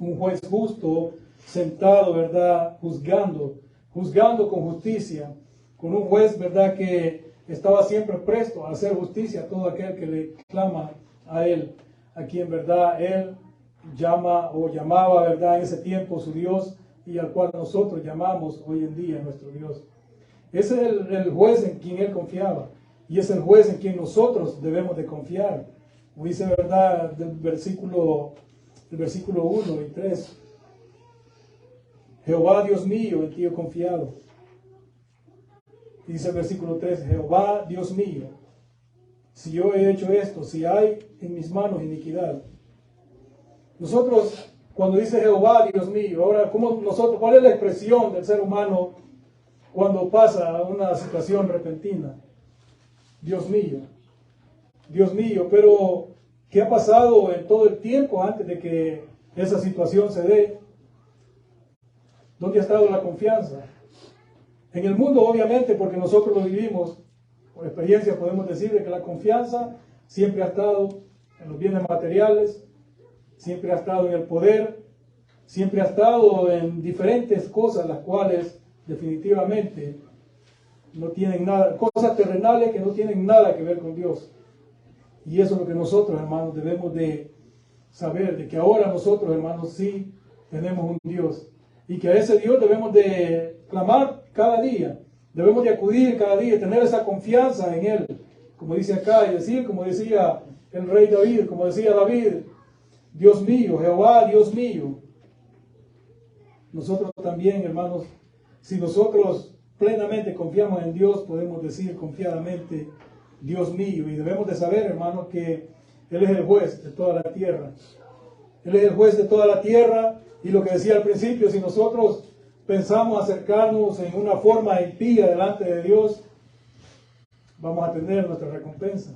[SPEAKER 1] un juez justo sentado, ¿verdad?, juzgando con justicia, con un juez, ¿verdad?, que estaba siempre presto a hacer justicia a todo aquel que le clama a él, a quien, ¿verdad?, él llamaba, ¿verdad?, en ese tiempo su Dios, y al cual nosotros llamamos hoy en día nuestro Dios. Ese es el juez en quien él confiaba, y es el juez en quien nosotros debemos de confiar. Como dice, ¿verdad?, del versículo 1 y 3. Jehová Dios mío, en ti he confiado. Dice el versículo 3, Jehová Dios mío, si yo he hecho esto, si hay en mis manos iniquidad. Nosotros, cuando dice Jehová Dios mío, ahora, ¿cuál es la expresión del ser humano cuando pasa una situación repentina? Dios mío, pero ¿qué ha pasado en todo el tiempo antes de que esa situación se dé? ¿Dónde ha estado la confianza? En el mundo, obviamente, porque nosotros lo vivimos, por experiencia podemos decir de que la confianza siempre ha estado en los bienes materiales, siempre ha estado en el poder, siempre ha estado en diferentes cosas, las cuales definitivamente no tienen nada, cosas terrenales que no tienen nada que ver con Dios. Y eso es lo que nosotros, hermanos, debemos de saber, de que ahora nosotros, hermanos, sí tenemos un Dios, y que a ese Dios debemos de clamar cada día, debemos de acudir cada día, tener esa confianza en Él, como dice acá, y decir, como decía el rey David, como decía David, Dios mío, Jehová, Dios mío. Nosotros también, hermanos, si nosotros plenamente confiamos en Dios, podemos decir confiadamente, Dios mío, y debemos de saber, hermanos, que Él es el juez de toda la tierra. Él es el juez de toda la tierra, y lo que decía al principio, si nosotros pensamos acercarnos en una forma impía delante de Dios, vamos a tener nuestra recompensa.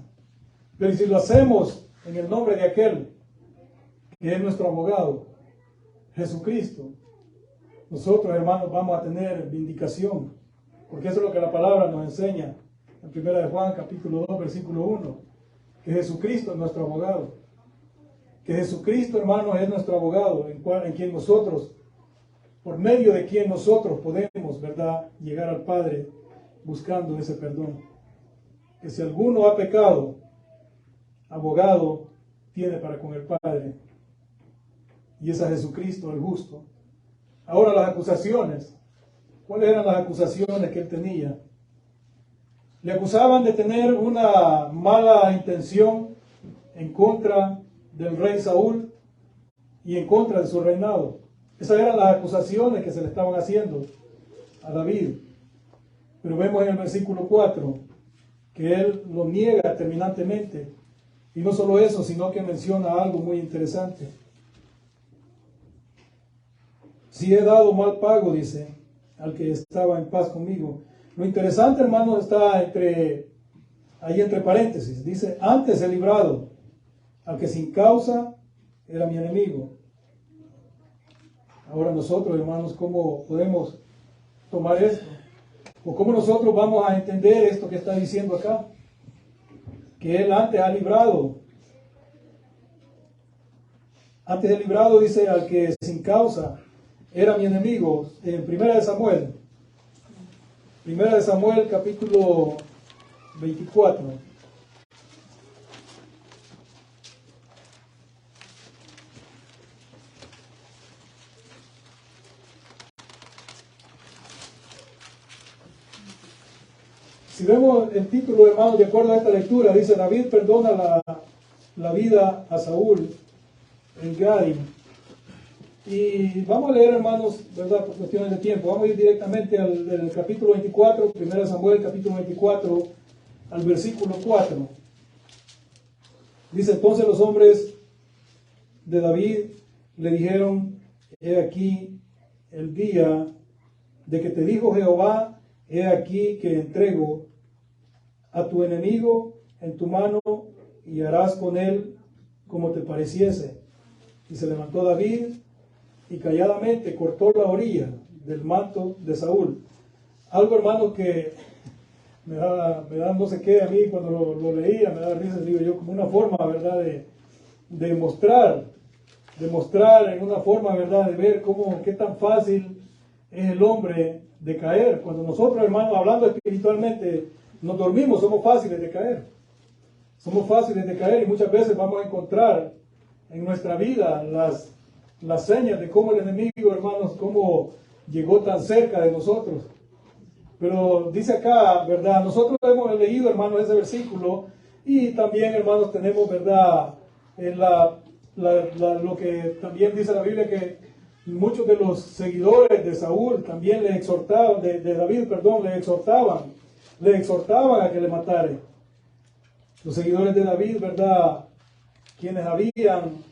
[SPEAKER 1] Pero si lo hacemos en el nombre de aquel que es nuestro abogado, Jesucristo, nosotros, hermanos, vamos a tener vindicación, porque eso es lo que la palabra nos enseña en 1 de Juan, capítulo 2, versículo 1, que Jesucristo es nuestro abogado, que Jesucristo, hermanos, es nuestro abogado, en quien nosotros, por medio de quien nosotros podemos, ¿verdad?, llegar al Padre buscando ese perdón. Que si alguno ha pecado, abogado tiene para con el Padre, y es a Jesucristo el justo. Ahora las acusaciones. ¿Cuáles eran las acusaciones que él tenía? Le acusaban de tener una mala intención en contra del rey Saúl y en contra de su reinado. Esas eran las acusaciones que se le estaban haciendo a David. Pero vemos en el versículo 4 que él lo niega terminantemente. Y no solo eso, sino que menciona algo muy interesante. Si he dado mal pago, dice, al que estaba en paz conmigo. Lo interesante, hermanos, está ahí entre paréntesis. Dice, antes he librado al que sin causa era mi enemigo. Ahora nosotros, hermanos, ¿cómo podemos tomar esto? ¿O cómo nosotros vamos a entender esto que está diciendo acá? Que él antes ha librado. Antes he librado, dice, al que sin causa era mi enemigo. En 1 de Samuel. 1 de Samuel, capítulo 24. Si vemos el título, hermanos, de acuerdo a esta lectura, dice, David perdona la vida a Saúl en Gadim. Y vamos a leer, hermanos, ¿verdad?, por cuestiones de tiempo. Vamos a ir directamente al capítulo 24, 1 Samuel, capítulo 24, al versículo 4. Dice, entonces los hombres de David le dijeron, he aquí el día de que te dijo Jehová, he aquí que entrego a tu enemigo en tu mano y harás con él como te pareciese. Y se levantó David y calladamente cortó la orilla del manto de Saúl. Algo, hermano, que me da no sé qué a mí cuando lo leía, me da risa, digo yo, como una forma, ¿verdad?, de mostrar en una forma, ¿verdad?, de ver qué tan fácil es el hombre de caer. Cuando nosotros, hermanos, hablando espiritualmente, nos dormimos, somos fáciles de caer. Somos fáciles de caer y muchas veces vamos a encontrar en nuestra vida las señas de cómo el enemigo, hermanos, cómo llegó tan cerca de nosotros. Pero dice acá, ¿verdad? Nosotros hemos leído, hermanos, ese versículo y también, hermanos, tenemos, ¿verdad?, lo que también dice la Biblia, que muchos de los seguidores de Saúl también le exhortaban, de David, perdón, le exhortaban a que le matara. Los seguidores de David, ¿verdad?, quienes habían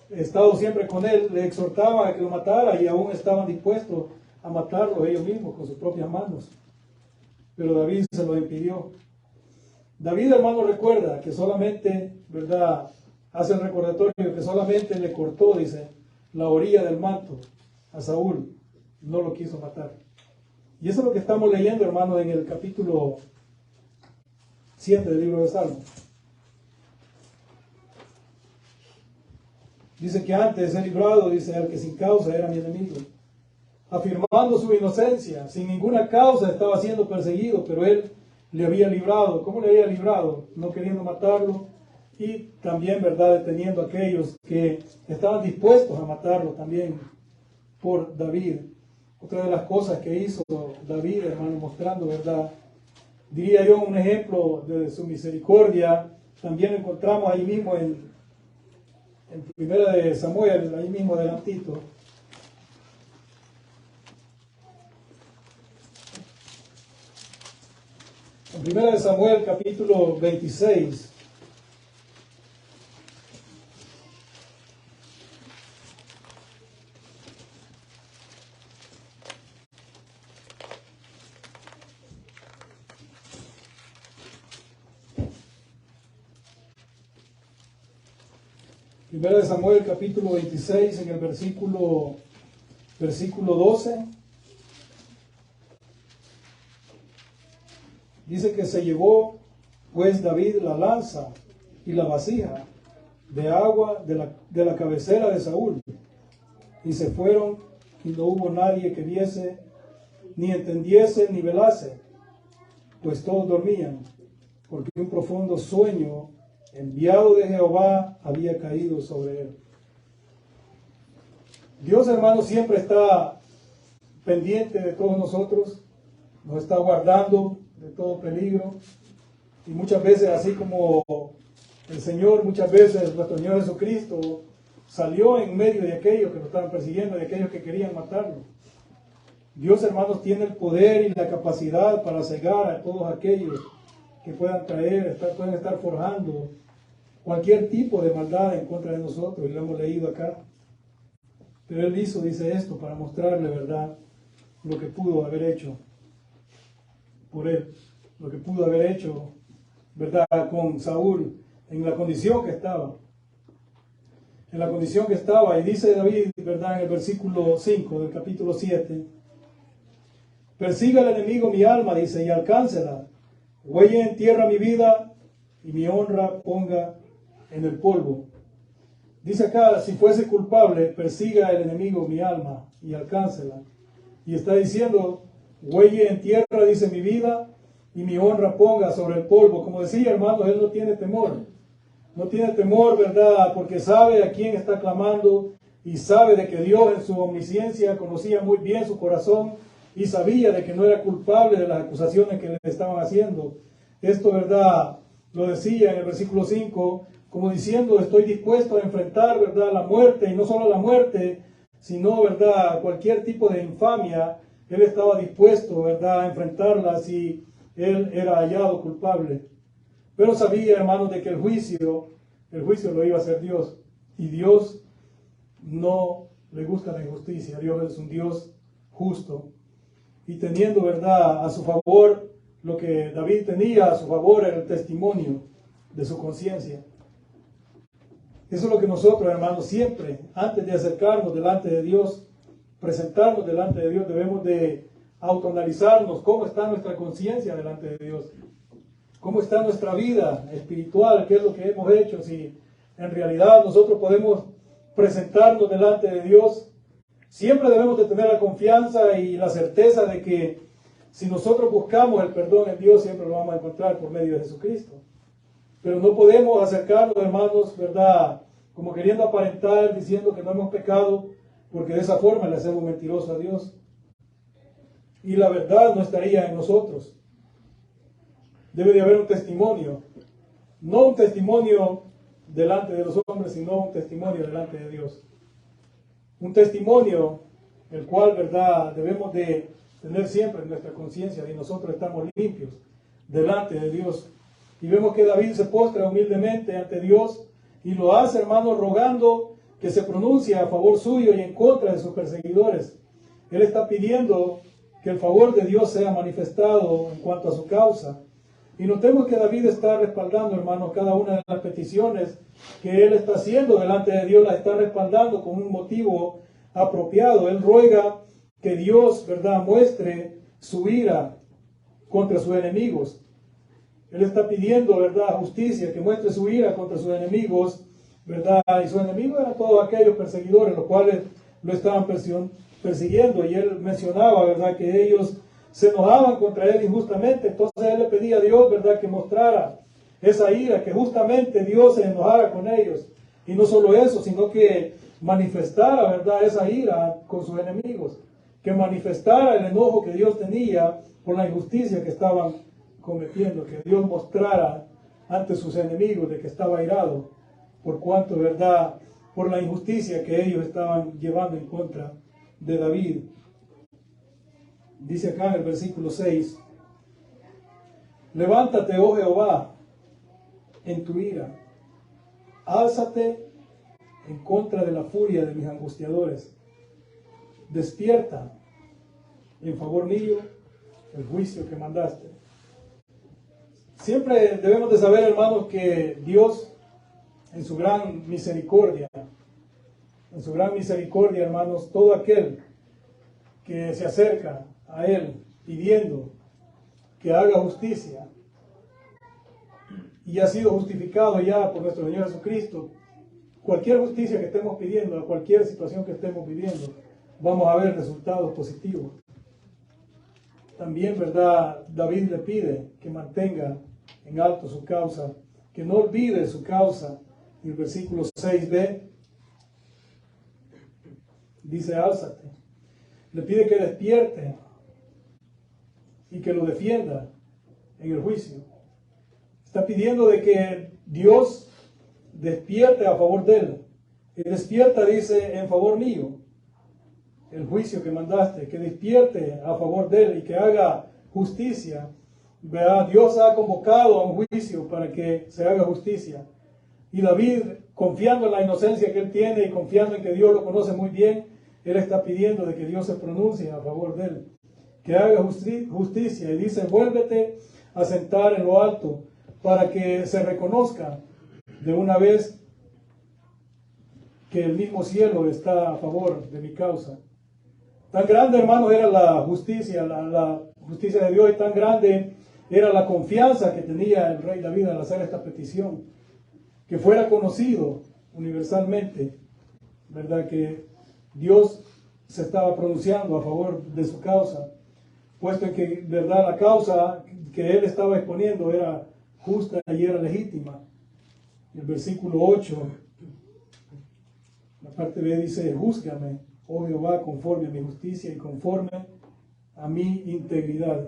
[SPEAKER 1] estado siempre con él, le exhortaban a que lo matara y aún estaban dispuestos a matarlo ellos mismos con sus propias manos. Pero David se lo impidió. David, hermano, recuerda que solamente, ¿verdad?, hace el recordatorio que solamente le cortó, dice, la orilla del manto a Saúl, no lo quiso matar. Y eso es lo que estamos leyendo, hermano, en el capítulo 7 del libro de Salmos. Dice que antes he librado, dice, al que sin causa era mi enemigo, afirmando su inocencia, sin ninguna causa estaba siendo perseguido, pero él le había librado. ¿Cómo le había librado? No queriendo matarlo y también, ¿verdad?, deteniendo a aquellos que estaban dispuestos a matarlo también por David. Otra de las cosas que hizo David, hermano, mostrando, ¿verdad?, diría yo, un ejemplo de su misericordia, también lo encontramos ahí mismo en Primera de Samuel, ahí mismo adelantito. En Primera de Samuel, capítulo 26. Primera de Samuel capítulo 26 en el versículo 12. Dice que se llevó pues David la lanza y la vasija de agua de la cabecera de Saúl, y se fueron, y no hubo nadie que viese, ni entendiese, ni velase, pues todos dormían, porque un profundo sueño enviado de Jehová había caído sobre él. Dios, hermano, siempre está pendiente de todos nosotros, nos está guardando de todo peligro, y muchas veces, así como el Señor, muchas veces nuestro Señor Jesucristo salió en medio de aquellos que lo estaban persiguiendo, de aquellos que querían matarlo. Dios, hermanos, tiene el poder y la capacidad para cegar a todos aquellos que puedan pueden estar forjando cualquier tipo de maldad en contra de nosotros, y lo hemos leído acá. Pero Él dice esto para mostrarle, ¿verdad?, lo que pudo haber hecho por Él, lo que pudo haber hecho, ¿verdad?, con Saúl, en la condición que estaba. En la condición que estaba, y dice David, ¿verdad?, en el versículo 5 del capítulo 7, persiga al enemigo mi alma, dice, y alcáncela, huelle en tierra mi vida, y mi honra ponga en el polvo. Dice acá, si fuese culpable, persiga el enemigo mi alma, y alcáncela. Y está diciendo, huelle en tierra, dice, mi vida, y mi honra ponga sobre el polvo. Como decía, hermanos, él no tiene temor. No tiene temor, ¿verdad?, porque sabe a quién está clamando, y sabe de que Dios en su omnisciencia conocía muy bien su corazón, y sabía de que no era culpable de las acusaciones que le estaban haciendo. Esto, ¿verdad?, lo decía en el versículo 5, como diciendo, estoy dispuesto a enfrentar, ¿verdad?, la muerte, y no solo la muerte, sino, ¿verdad?, cualquier tipo de infamia. Él estaba dispuesto, ¿verdad?, a enfrentarla si él era hallado culpable. Pero sabía, hermanos, de que el juicio lo iba a hacer Dios. Y Dios no le gusta la injusticia. Dios es un Dios justo. Y teniendo, ¿verdad?, a su favor, lo que David tenía a su favor era el testimonio de su conciencia. Eso es lo que nosotros, hermanos, siempre, antes de acercarnos delante de Dios, presentarnos delante de Dios, debemos de autoanalizarnos cómo está nuestra conciencia delante de Dios. ¿Cómo está nuestra vida espiritual? ¿Qué es lo que hemos hecho? Si en realidad nosotros podemos presentarnos delante de Dios. Siempre debemos de tener la confianza y la certeza de que si nosotros buscamos el perdón en Dios, siempre lo vamos a encontrar por medio de Jesucristo. Pero no podemos acercarnos, hermanos, ¿verdad?, como queriendo aparentar, diciendo que no hemos pecado, porque de esa forma le hacemos mentiroso a Dios. Y la verdad no estaría en nosotros. Debe de haber un testimonio, no un testimonio delante de los hombres, sino un testimonio delante de Dios. Un testimonio el cual, ¿verdad?, debemos de tener siempre en nuestra conciencia de nosotros estamos limpios delante de Dios. Y vemos que David se postra humildemente ante Dios y lo hace, hermanos, rogando que se pronuncie a favor suyo y en contra de sus perseguidores. Él está pidiendo que el favor de Dios sea manifestado en cuanto a su causa. Y notemos que David está respaldando, hermanos, cada una de las peticiones que él está haciendo delante de Dios, las está respaldando con un motivo apropiado. Él ruega que Dios, ¿verdad?, muestre su ira contra sus enemigos. Él está pidiendo, ¿verdad?, justicia, que muestre su ira contra sus enemigos, ¿verdad? Y sus enemigos eran todos aquellos perseguidores, los cuales lo estaban persiguiendo. Y él mencionaba, ¿verdad?, que ellos se enojaban contra él injustamente. Entonces él le pedía a Dios, ¿verdad?, que mostrara esa ira, que justamente Dios se enojara con ellos. Y no solo eso, sino que manifestara, ¿verdad?, esa ira con sus enemigos. Que manifestara el enojo que Dios tenía por la injusticia que estaban cometiendo. Que Dios mostrara ante sus enemigos de que estaba airado por cuanto, ¿verdad?, por la injusticia que ellos estaban llevando en contra de David. Dice acá en el versículo 6, levántate, oh Jehová, en tu ira, álzate en contra de la furia de mis angustiadores, despierta en favor mío el juicio que mandaste. Siempre debemos de saber, hermanos, que Dios en su gran misericordia, hermanos, todo aquel que se acerca a Él pidiendo que haga justicia y ha sido justificado ya por nuestro Señor Jesucristo, cualquier justicia que estemos pidiendo, a cualquier situación que estemos viviendo, vamos a ver resultados positivos. También, ¿verdad? David le pide que mantenga en alto su causa, que no olvide su causa. En el versículo 6b dice: álzate. Le pide que despierte y que lo defienda en el juicio. Está pidiendo de que Dios despierte a favor de él. Y despierta, dice, en favor mío, el juicio que mandaste, que despierte a favor de él y que haga justicia. ¿Verdad? Dios ha convocado a un juicio para que se haga justicia. Y David, confiando en la inocencia que él tiene y confiando en que Dios lo conoce muy bien, él está pidiendo de que Dios se pronuncie a favor de él, que haga justicia. Y dice: vuélvete a sentar en lo alto, para que se reconozca de una vez que el mismo cielo está a favor de mi causa. Tan grande, hermanos, era la justicia de Dios, y tan grande era la confianza que tenía el rey David al hacer esta petición, que fuera conocido universalmente, ¿verdad?, que Dios se estaba pronunciando a favor de su causa, puesto en que, ¿verdad?, la causa que él estaba exponiendo era justa y era legítima. El versículo 8, la parte B, dice: júzgame, oh Jehová, conforme a mi justicia y conforme a mi integridad,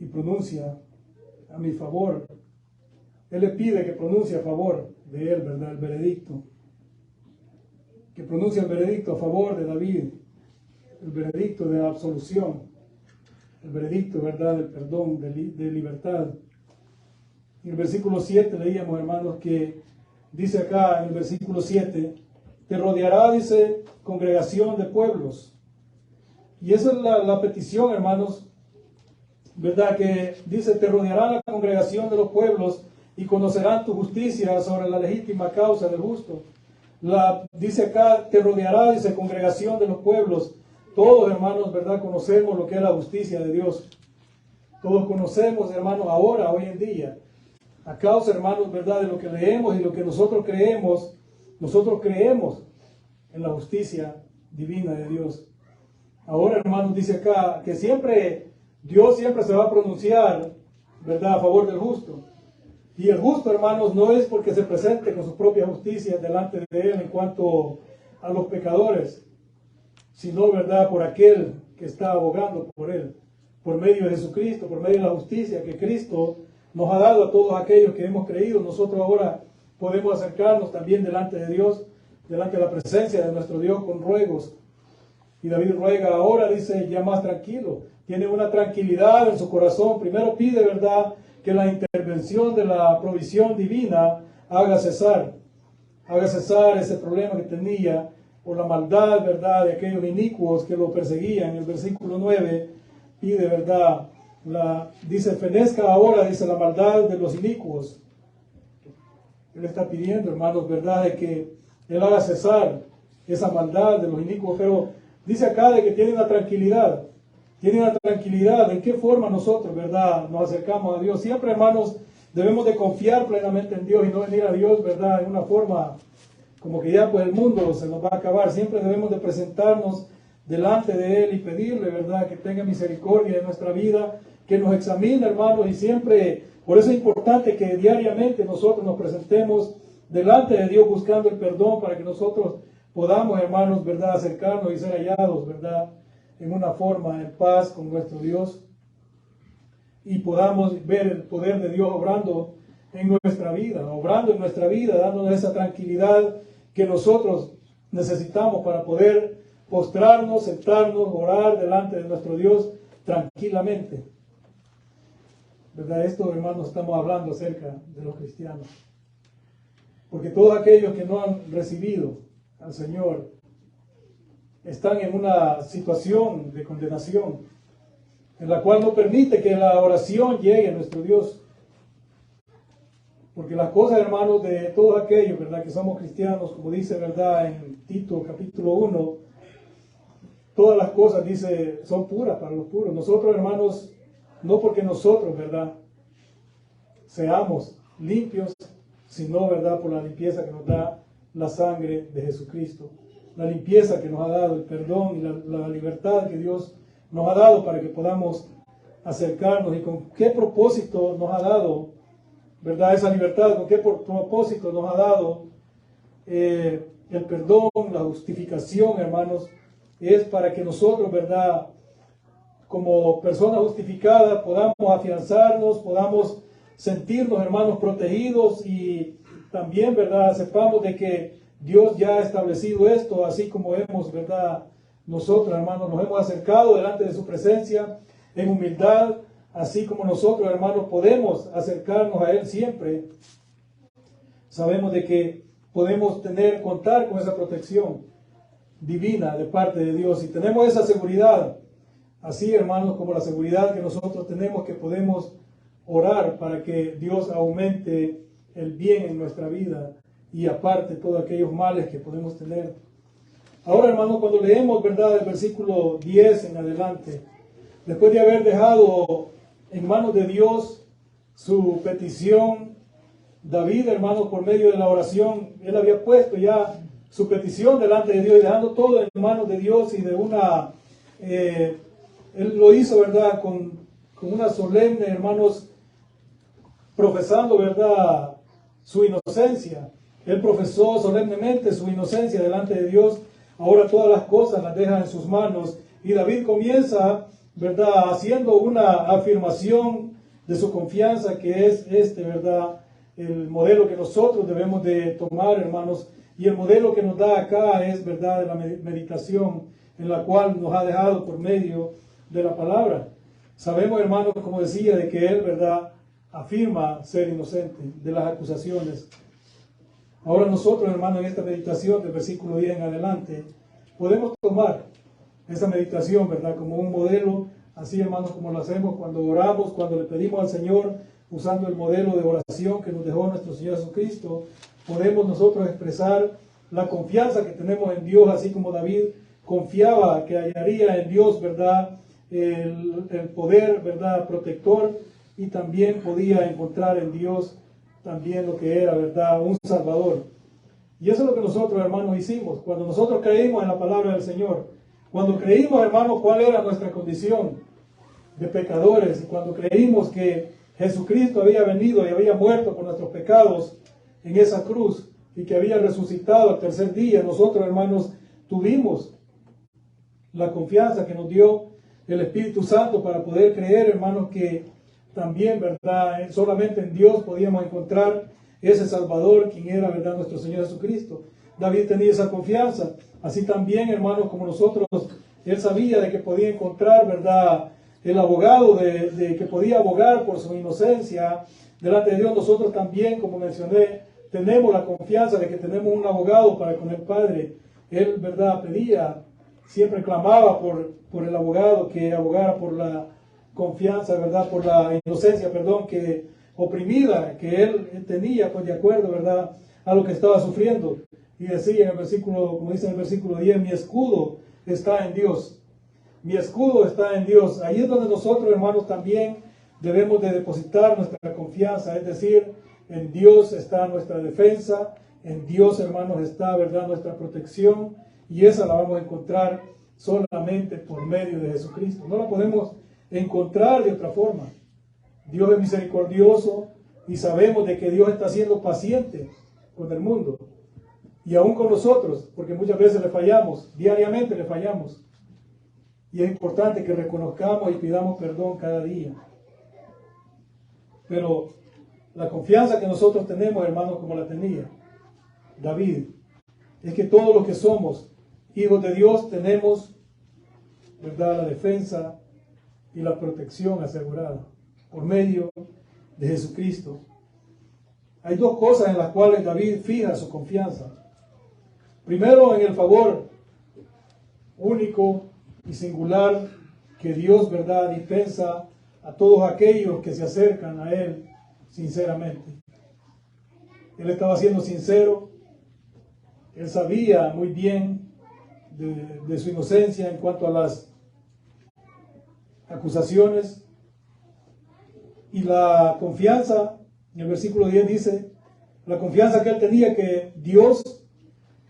[SPEAKER 1] y pronuncia a mi favor. Él le pide que pronuncie a favor de él, ¿verdad?, el veredicto. Que pronuncie el veredicto a favor de David, el veredicto de absolución, el veredicto, ¿verdad?, del perdón, de libertad. En el versículo 7 leíamos, hermanos, que dice acá en el versículo 7: te rodeará, dice, congregación de pueblos. Y esa es la petición, hermanos, ¿verdad?, que dice: te rodeará la congregación de los pueblos y conocerán tu justicia sobre la legítima causa del justo. Dice acá: te rodeará, dice, congregación de los pueblos. Todos, hermanos, ¿verdad?, conocemos lo que es la justicia de Dios. Todos conocemos, hermanos, ahora, hoy en día, a causa, hermanos, ¿verdad?, de lo que leemos y lo que nosotros creemos en la justicia divina de Dios. Ahora, hermanos, dice acá que Dios siempre se va a pronunciar, ¿verdad?, a favor del justo. Y el justo, hermanos, no es porque se presente con su propia justicia delante de él en cuanto a los pecadores, sino, ¿verdad?, por aquel que está abogando por él, por medio de Jesucristo, por medio de la justicia que Cristo nos ha dado a todos aquellos que hemos creído. Nosotros ahora podemos acercarnos también delante de Dios, delante de la presencia de nuestro Dios, con ruegos. Y David ruega ahora, dice, ya más tranquilo, tiene una tranquilidad en su corazón. Primero pide, ¿verdad?, que la intervención de la provisión divina haga cesar ese problema que tenía por la maldad, ¿verdad?, de aquellos inicuos que lo perseguían. En el versículo 9 pide, ¿verdad?, dice: fenezca ahora, dice, la maldad de los inicuos. Él está pidiendo, hermanos, ¿verdad?, de que Él haga cesar esa maldad de los inicuos. Pero dice acá de que tiene una tranquilidad. Tiene una tranquilidad. ¿En qué forma nosotros, verdad, nos acercamos a Dios? Siempre, hermanos, debemos de confiar plenamente en Dios y no venir a Dios, verdad, en una forma como que ya pues el mundo se nos va a acabar. Siempre debemos de presentarnos delante de Él y pedirle, verdad, que tenga misericordia de nuestra vida, que nos examine, hermanos, y siempre, por eso es importante que diariamente nosotros nos presentemos delante de Dios buscando el perdón, para que nosotros podamos, hermanos, verdad, acercarnos y ser hallados, verdad, en una forma en paz con nuestro Dios, y podamos ver el poder de Dios obrando en nuestra vida, dándonos esa tranquilidad que nosotros necesitamos para poder postrarnos, sentarnos, orar delante de nuestro Dios tranquilamente. ¿Verdad? Esto, hermanos, estamos hablando acerca de los cristianos. Porque todos aquellos que no han recibido al Señor están en una situación de condenación, en la cual no permite que la oración llegue a nuestro Dios. Porque las cosas, hermanos, de todos aquellos, ¿verdad?, que somos cristianos, como dice, ¿verdad?, en Tito capítulo 1, todas las cosas, dice, son puras para los puros. Nosotros, hermanos, no porque nosotros, ¿verdad?, seamos limpios, sino, ¿verdad?, por la limpieza que nos da la sangre de Jesucristo. La limpieza que nos ha dado, el perdón y la libertad que Dios nos ha dado para que podamos acercarnos. ¿Y con qué propósito nos ha dado, verdad, esa libertad? ¿Con qué propósito nos ha dado el perdón, la justificación, hermanos? Es para que nosotros, verdad, como personas justificadas, podamos afianzarnos, podamos sentirnos, hermanos, protegidos, y también, verdad, sepamos de que Dios ya ha establecido esto, así como hemos, verdad, nosotros, hermanos, nos hemos acercado delante de su presencia en humildad, así como nosotros, hermanos, podemos acercarnos a Él siempre. Sabemos de que podemos contar con esa protección divina de parte de Dios, y tenemos esa seguridad, así, hermanos, como la seguridad que nosotros tenemos, que podemos orar para que Dios aumente el bien en nuestra vida y aparte todos aquellos males que podemos tener. Ahora, hermanos, cuando leemos, verdad, el versículo 10 en adelante, después de haber dejado en manos de Dios su petición, David, hermanos, por medio de la oración, él había puesto ya su petición delante de Dios y dejando todo en manos de Dios, y de una, él lo hizo, verdad, con una solemne, hermanos, profesando, verdad, su inocencia. Él profesó solemnemente su inocencia delante de Dios. Ahora todas las cosas las deja en sus manos, y David comienza, verdad, haciendo una afirmación de su confianza, que es verdad, el modelo que nosotros debemos de tomar, hermanos, y el modelo que nos da acá es, verdad, la meditación en la cual nos ha dejado por medio de la palabra. Sabemos, hermanos, como decía, de que él, verdad, afirma ser inocente de las acusaciones. Ahora nosotros, hermanos, en esta meditación del versículo 10 en adelante, podemos tomar esa meditación, verdad, como un modelo, así, hermanos, como lo hacemos cuando oramos, cuando le pedimos al Señor, usando el modelo de oración que nos dejó nuestro Señor Jesucristo. Podemos nosotros expresar la confianza que tenemos en Dios, así como David confiaba que hallaría en Dios, verdad, el poder, verdad, protector, y también podía encontrar en Dios también lo que era, verdad, un Salvador. Y eso es lo que nosotros, hermanos, hicimos cuando nosotros creímos en la palabra del Señor. Cuando creímos, hermanos, cuál era nuestra condición de pecadores, y cuando creímos que Jesucristo había venido y había muerto por nuestros pecados en esa cruz, y que había resucitado al tercer día, nosotros, hermanos, tuvimos la confianza que nos dio el Espíritu Santo para poder creer, hermanos, que también, verdad, solamente en Dios podíamos encontrar ese Salvador, quien era, verdad, nuestro Señor Jesucristo. David tenía esa confianza. Así también, hermanos, como nosotros, él sabía de que podía encontrar, verdad, el abogado de que podía abogar por su inocencia delante de Dios. Nosotros también, como mencioné, tenemos la confianza de que tenemos un abogado para con el Padre. Él, verdad, pedía, siempre clamaba por el abogado que abogara por la confianza, verdad, por la inocencia, perdón, que oprimida que él tenía, pues de acuerdo, verdad, a lo que estaba sufriendo. Y decía en el versículo, como dice en el versículo 10, mi escudo está en Dios. Mi escudo está en Dios. Ahí es donde nosotros, hermanos, también debemos de depositar nuestra confianza, es decir, en Dios está nuestra defensa, en Dios, hermanos, está, verdad, nuestra protección, y esa la vamos a encontrar solamente por medio de Jesucristo. No la podemos encontrar de otra forma. Dios es misericordioso, y sabemos de que Dios está siendo paciente con el mundo y aún con nosotros, porque muchas veces le fallamos, diariamente le fallamos, y es importante que reconozcamos y pidamos perdón cada día. Pero la confianza que nosotros tenemos, hermanos, como la tenía David, es que todos los que somos hijos de Dios tenemos, verdad, la defensa y la protección asegurada por medio de Jesucristo. Hay dos cosas en las cuales David fija su confianza. Primero, en el favor único y singular que Dios, verdad, dispensa a todos aquellos que se acercan a Él sinceramente. Él estaba siendo sincero. Él sabía muy bien de su inocencia en cuanto a las acusaciones. Y la confianza, en el versículo 10 dice, la confianza que él tenía que Dios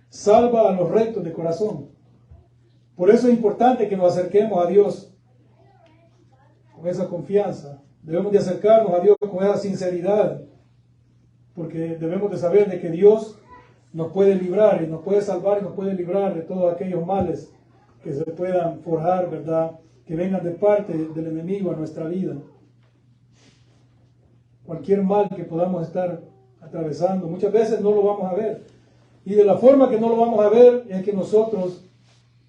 [SPEAKER 1] salva a los rectos de corazón. Por eso es importante que nos acerquemos a Dios con esa confianza. Debemos de acercarnos a Dios con esa sinceridad, porque debemos de saber de que Dios nos puede librar y nos puede salvar y nos puede librar de todos aquellos males que se puedan forjar, ¿verdad? Que vengan de parte del enemigo a nuestra vida. Cualquier mal que podamos estar atravesando, muchas veces no lo vamos a ver. Y de la forma que no lo vamos a ver es que nosotros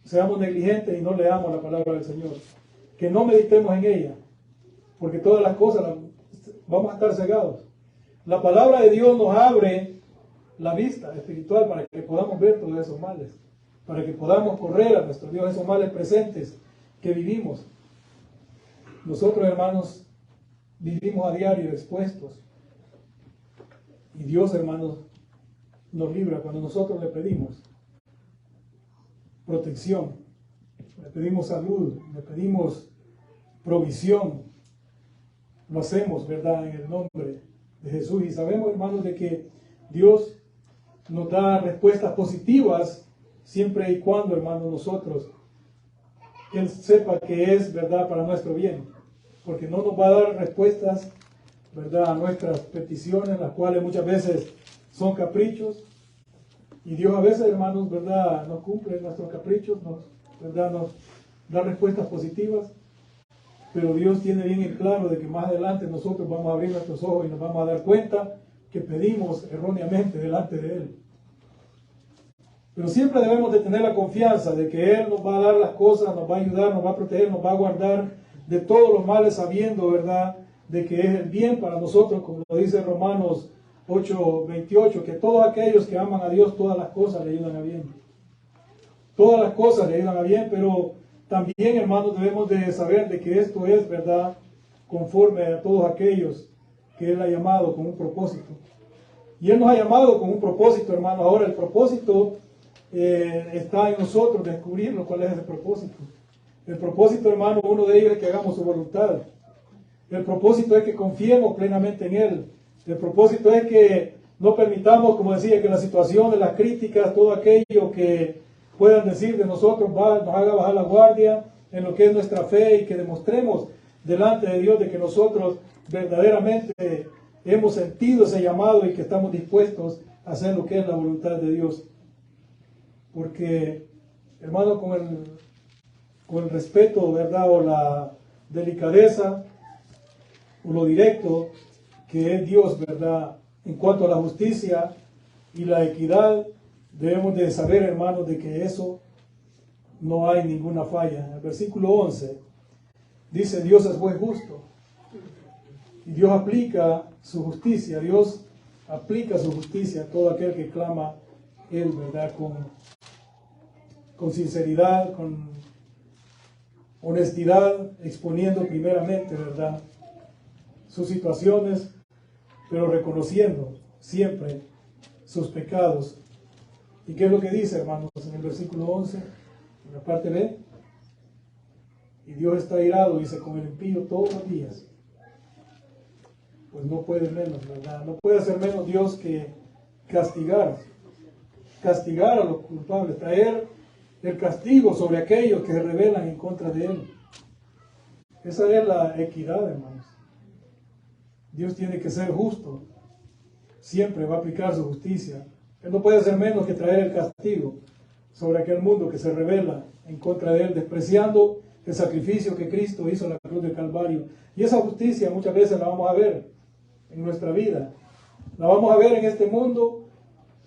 [SPEAKER 1] seamos negligentes y no leamos la palabra del Señor. Que no meditemos en ella, porque todas las cosas vamos a estar cegados. La palabra de Dios nos abre la vista espiritual para que podamos ver todos esos males, para que podamos correr a nuestro Dios esos males presentes que vivimos. Nosotros, hermanos, vivimos a diario expuestos. Y Dios, hermanos, nos libra cuando nosotros le pedimos protección, le pedimos salud, le pedimos provisión. Lo hacemos, ¿verdad?, en el nombre de Jesús. Y sabemos, hermanos, de que Dios nos da respuestas positivas siempre y cuando, hermanos, nosotros, Él sepa que es, ¿verdad?, para nuestro bien. Porque no nos va a dar respuestas, ¿verdad?, a nuestras peticiones, las cuales muchas veces son caprichos. Y Dios a veces, hermanos, ¿verdad?, nos cumple nuestros caprichos, ¿verdad?, nos da respuestas positivas. Pero Dios tiene bien en claro de que más adelante nosotros vamos a abrir nuestros ojos y nos vamos a dar cuenta que pedimos erróneamente delante de Él. Pero siempre debemos de tener la confianza de que Él nos va a dar las cosas, nos va a ayudar, nos va a proteger, nos va a guardar de todos los males, sabiendo, ¿verdad?, de que es el bien para nosotros, como lo dice Romanos 8:28, que todos aquellos que aman a Dios, todas las cosas le ayudan a bien. Todas las cosas le ayudan a bien, pero también, hermanos, debemos de saber de que esto es, ¿verdad?, conforme a todos aquellos que Él ha llamado con un propósito. Y Él nos ha llamado con un propósito, hermanos. Ahora el propósito está en nosotros descubrirlo, cuál es ese propósito. El propósito, hermano, uno de ellos es que hagamos su voluntad. El propósito es que confiemos plenamente en Él. El propósito es que no permitamos, como decía, que la situación de las críticas, todo aquello que puedan decir de nosotros, nos haga bajar la guardia en lo que es nuestra fe, y que demostremos delante de Dios de que nosotros verdaderamente hemos sentido ese llamado y que estamos dispuestos a hacer lo que es la voluntad de Dios. Porque, hermano, con el respeto, ¿verdad?, o la delicadeza, o lo directo que es Dios, ¿verdad?, en cuanto a la justicia y la equidad, debemos de saber, hermanos, de que eso no hay ninguna falla. En el versículo 11 dice: Dios es juez justo y Dios aplica su justicia. Dios aplica su justicia a todo aquel que clama Él, ¿verdad?, con sinceridad, con honestidad, exponiendo primeramente, ¿verdad?, sus situaciones, pero reconociendo siempre sus pecados. ¿Y qué es lo que dice, hermanos, en el versículo 11, en la parte B? Y Dios está airado, dice, con el impío todos los días. Pues no puede menos, ¿verdad? No puede hacer menos Dios que castigar a los culpables, traer el castigo sobre aquellos que se rebelan en contra de Él. Esa es la equidad, hermanos. Dios tiene que ser justo, siempre va a aplicar su justicia. Él no puede hacer menos que traer el castigo sobre aquel mundo que se rebela en contra de Él, despreciando el sacrificio que Cristo hizo en la cruz del Calvario. Y esa justicia muchas veces la vamos a ver en nuestra vida, la vamos a ver en este mundo,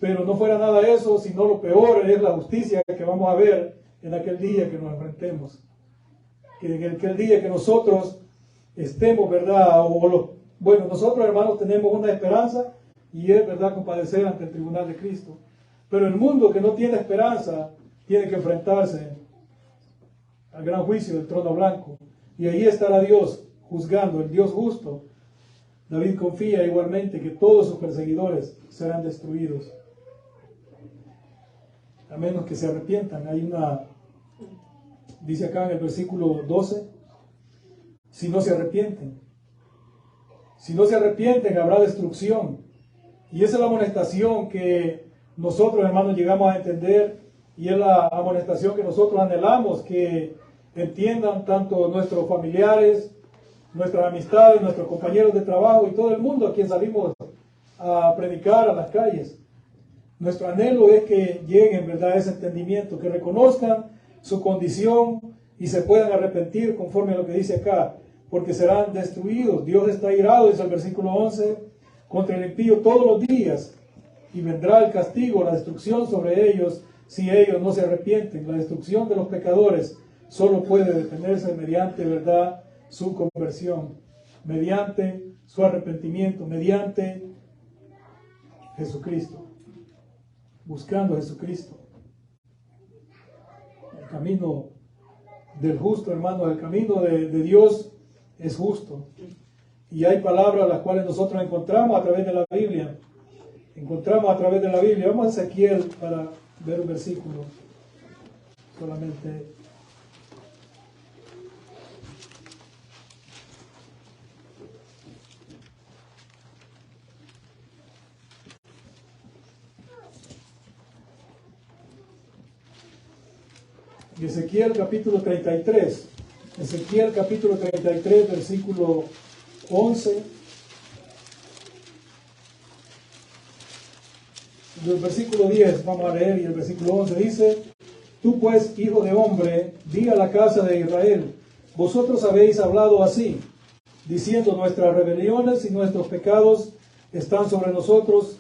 [SPEAKER 1] pero no fuera nada eso, sino lo peor es la justicia que vamos a ver en aquel día que nos enfrentemos. Que en aquel día que nosotros estemos, ¿verdad?, bueno, nosotros, hermanos, tenemos una esperanza, y es, ¿verdad?, compadecer ante el tribunal de Cristo. Pero el mundo que no tiene esperanza tiene que enfrentarse al gran juicio del trono blanco. Y ahí estará Dios juzgando, el Dios justo, David confía igualmente que todos sus perseguidores serán destruidos, a menos que se arrepientan. Dice acá en el versículo 12, si no se arrepienten. Si no se arrepienten, habrá destrucción. Y esa es la amonestación que nosotros, hermanos, llegamos a entender, y es la amonestación que nosotros anhelamos que entiendan tanto nuestros familiares, nuestras amistades, nuestros compañeros de trabajo y todo el mundo a quien salimos a predicar a las calles. Nuestro anhelo es que lleguen, ¿verdad?, a ese entendimiento, que reconozcan su condición y se puedan arrepentir conforme a lo que dice acá, porque serán destruidos. Dios está irado, dice el versículo 11, contra el impío todos los días, y vendrá el castigo, la destrucción sobre ellos, si ellos no se arrepienten. La destrucción de los pecadores solo puede detenerse mediante, ¿verdad?, su conversión, mediante su arrepentimiento, mediante Jesucristo, buscando a Jesucristo. El camino del justo, hermano, el camino de Dios es justo. Y hay palabras las cuales nosotros encontramos a través de la Biblia. Vamos a Ezequiel para ver un versículo solamente. Ezequiel capítulo 33. Ezequiel capítulo 33, versículo 11. Del versículo 10 vamos a leer, y el versículo 11 dice: Tú pues, hijo de hombre, di a la casa de Israel, vosotros habéis hablado así, diciendo: nuestras rebeliones y nuestros pecados están sobre nosotros,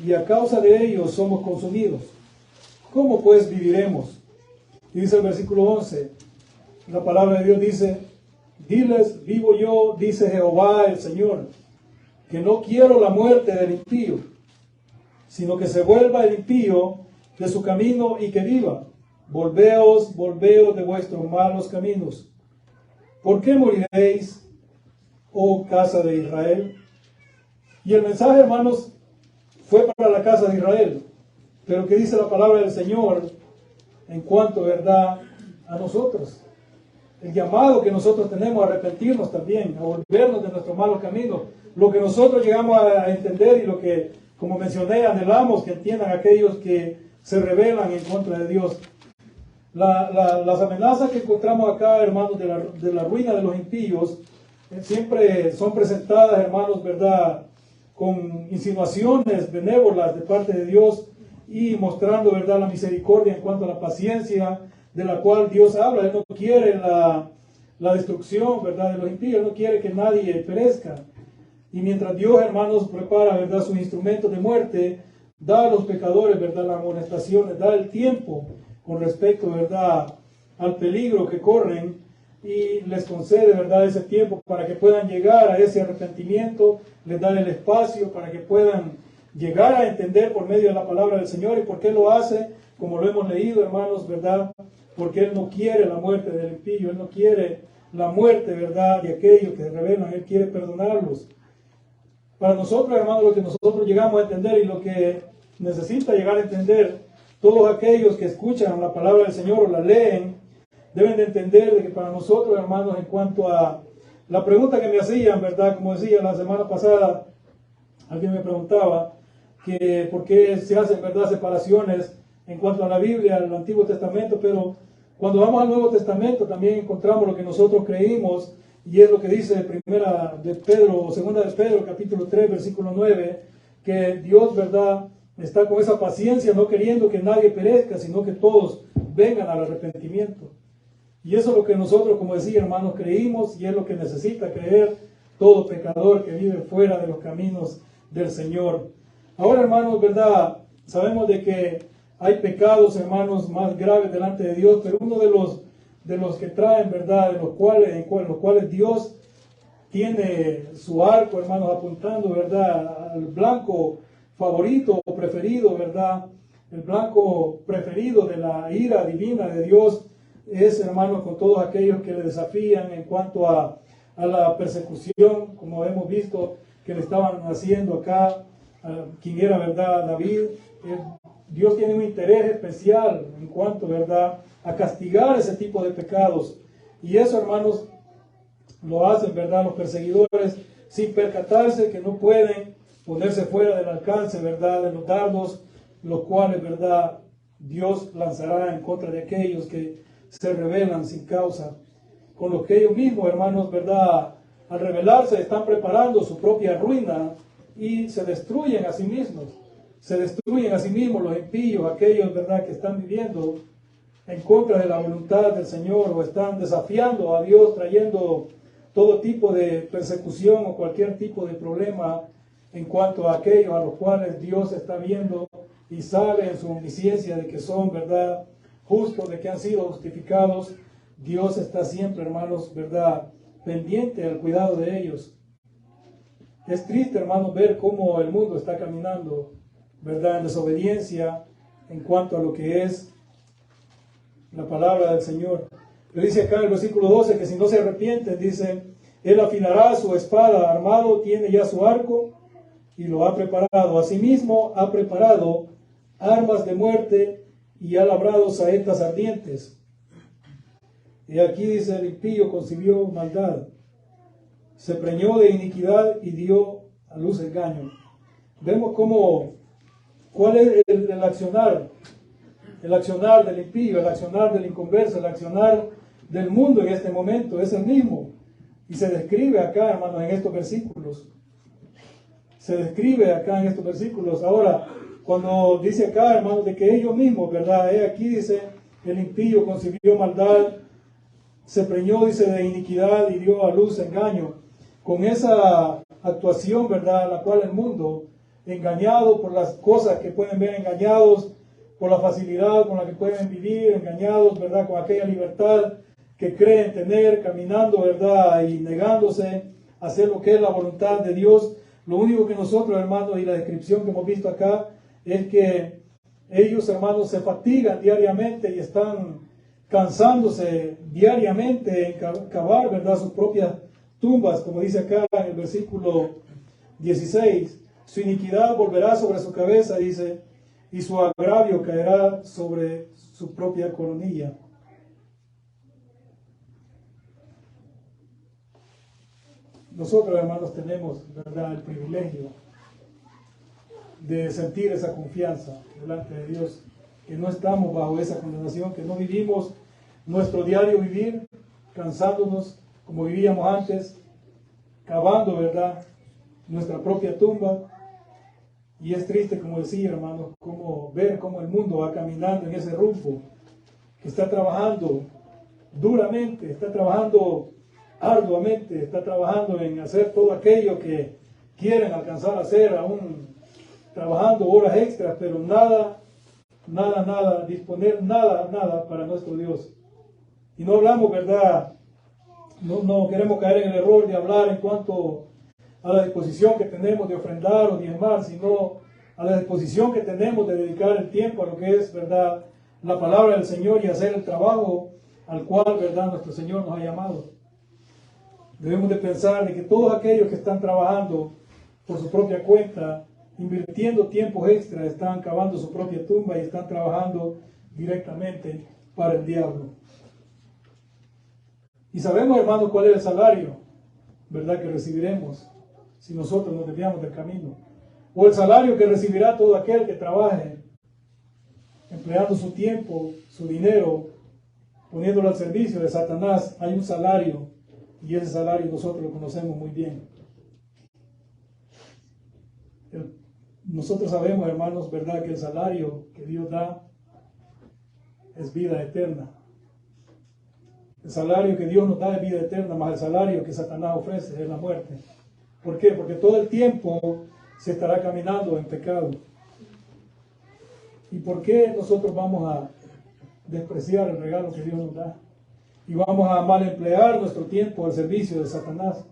[SPEAKER 1] y a causa de ellos somos consumidos. ¿Cómo pues viviremos? Y dice el versículo 11, la palabra de Dios dice: diles, vivo yo, dice Jehová el Señor, que no quiero la muerte del impío, sino que se vuelva el impío de su camino y que viva. Volveos de vuestros malos caminos. ¿Por qué moriréis, oh casa de Israel? Y el mensaje, hermanos, fue para la casa de Israel. Pero ¿qué dice la palabra del Señor en cuanto, verdad, a nosotros? El llamado que nosotros tenemos a arrepentirnos también, a volvernos de nuestros malos caminos. Lo que nosotros llegamos a entender y lo que, como mencioné, anhelamos que entiendan aquellos que se rebelan en contra de Dios. Las amenazas que encontramos acá, hermanos, de la ruina de los impíos, siempre son presentadas, hermanos, verdad, con insinuaciones benévolas de parte de Dios, y mostrando, verdad, la misericordia en cuanto a la paciencia de la cual Dios habla. Él no quiere la destrucción, verdad, de los impíos. Él no quiere que nadie perezca. Y mientras Dios, hermanos, prepara, verdad, sus instrumentos de muerte, da a los pecadores, verdad, las amonestaciones, da el tiempo con respecto, verdad, al peligro que corren, y les concede, verdad, ese tiempo para que puedan llegar a ese arrepentimiento. Les da el espacio para que puedan llegar a entender por medio de la palabra del Señor. ¿Y por qué lo hace? Como lo hemos leído, hermanos, ¿verdad? Porque Él no quiere la muerte del impío. Él no quiere la muerte, ¿verdad?, de aquellos que se rebelan. Él quiere perdonarlos. Para nosotros, hermanos, lo que nosotros llegamos a entender y lo que necesita llegar a entender todos aquellos que escuchan la palabra del Señor o la leen, deben de entender de que para nosotros, hermanos, en cuanto a la pregunta que me hacían, ¿verdad? Como decía la semana pasada, alguien me preguntaba que por qué se hacen, ¿verdad?, separaciones en cuanto a la Biblia, al Antiguo Testamento, pero cuando vamos al Nuevo Testamento también encontramos lo que nosotros creímos, y es lo que dice segunda de Pedro, capítulo 3, versículo 9, que Dios, ¿verdad?, está con esa paciencia, no queriendo que nadie perezca, sino que todos vengan al arrepentimiento. Y eso es lo que nosotros, como decía, hermanos, creímos, y es lo que necesita creer todo pecador que vive fuera de los caminos del Señor. Ahora, hermanos, ¿verdad?, sabemos de que hay pecados, hermanos, más graves delante de Dios, pero uno de los que traen, ¿verdad?, en los cuales Dios tiene su arco, hermanos, apuntando, ¿verdad?, al blanco favorito o preferido, ¿verdad? El blanco preferido de la ira divina de Dios es, hermanos, con todos aquellos que le desafían en cuanto a la persecución, como hemos visto que le estaban haciendo acá, a quien era, ¿verdad?, David. Dios tiene un interés especial en cuanto, ¿verdad?, a castigar ese tipo de pecados. Y eso, hermanos, lo hacen, ¿verdad?, los perseguidores sin percatarse que no pueden ponerse fuera del alcance, ¿verdad?, de los dardos, los cuales, ¿verdad?, Dios lanzará en contra de aquellos que se rebelan sin causa. Con los que ellos mismos, hermanos, ¿verdad?, al rebelarse están preparando su propia ruina y se destruyen a sí mismos. Se destruyen a sí mismos los impíos, aquellos, ¿verdad?, que están viviendo en contra de la voluntad del Señor o están desafiando a Dios, trayendo todo tipo de persecución o cualquier tipo de problema en cuanto a aquellos a los cuales Dios está viendo y sabe en su omnisciencia de que son, ¿verdad?, justos, de que han sido justificados. Dios está siempre, hermanos, ¿verdad?, pendiente al cuidado de ellos. Es triste, hermanos, ver cómo el mundo está caminando, ¿verdad?, en desobediencia en cuanto a lo que es la palabra del Señor. Le dice acá en el versículo 12 que si no se arrepienten, dice, él afilará su espada, armado, tiene ya su arco y lo ha preparado. Asimismo ha preparado armas de muerte y ha labrado saetas ardientes. Y aquí dice, el impío concibió maldad, se preñó de iniquidad y dio a luz engaño. Vemos cuál es el accionar del impío, el accionar del inconverso, el accionar del mundo en este momento, es el mismo. Y se describe acá, hermanos, en estos versículos. Se describe acá en estos versículos. Ahora, cuando dice acá, hermanos, de que ellos mismos, ¿verdad? Aquí dice, el impío concibió maldad, se preñó, dice, de iniquidad y dio a luz engaño. Con esa actuación, ¿verdad?, la cual el mundo, engañado por las cosas que pueden ver, engañados por la facilidad con la que pueden vivir, engañados, ¿verdad?, con aquella libertad que creen tener, caminando, ¿verdad?, y negándose a hacer lo que es la voluntad de Dios. Lo único que nosotros, hermanos, y la descripción que hemos visto acá, es que ellos, hermanos, se fatigan diariamente y están cansándose diariamente en cavar, ¿verdad?, sus propias tumbas, como dice acá en el versículo 16. Su iniquidad volverá sobre su cabeza, dice, y su agravio caerá sobre su propia coronilla. Nosotros, hermanos, tenemos, ¿verdad?, el privilegio de sentir esa confianza delante de Dios, que no estamos bajo esa condenación, que no vivimos nuestro diario vivir cansándonos como vivíamos antes, cavando, ¿verdad?, nuestra propia tumba. Y es triste, como decía, hermanos, ver cómo el mundo va caminando en ese rumbo, que está trabajando duramente, está trabajando arduamente, está trabajando en hacer todo aquello que quieren alcanzar a hacer, aún trabajando horas extras, pero nada, disponer nada para nuestro Dios. Y no hablamos, ¿verdad? No queremos caer en el error de hablar en cuanto a la disposición que tenemos de ofrendar o diezmar, sino a la disposición que tenemos de dedicar el tiempo a lo que es, ¿verdad?, la palabra del Señor y hacer el trabajo al cual, ¿verdad?, nuestro Señor nos ha llamado. Debemos de pensar de que todos aquellos que están trabajando por su propia cuenta, invirtiendo tiempos extra, están cavando su propia tumba y están trabajando directamente para el diablo. Y sabemos, hermanos, cuál es el salario, ¿verdad?, que recibiremos si nosotros nos desviamos del camino. O el salario que recibirá todo aquel que trabaje, empleando su tiempo, su dinero, poniéndolo al servicio de Satanás. Hay un salario, y ese salario nosotros lo conocemos muy bien. Nosotros sabemos, hermanos, ¿verdad?, que el salario que Dios da es vida eterna. El salario que Dios nos da es vida eterna, más el salario que Satanás ofrece es la muerte. ¿Por qué? Porque todo el tiempo se estará caminando en pecado. ¿Y por qué nosotros vamos a despreciar el regalo que Dios nos da? Y vamos a mal emplear nuestro tiempo al servicio de Satanás.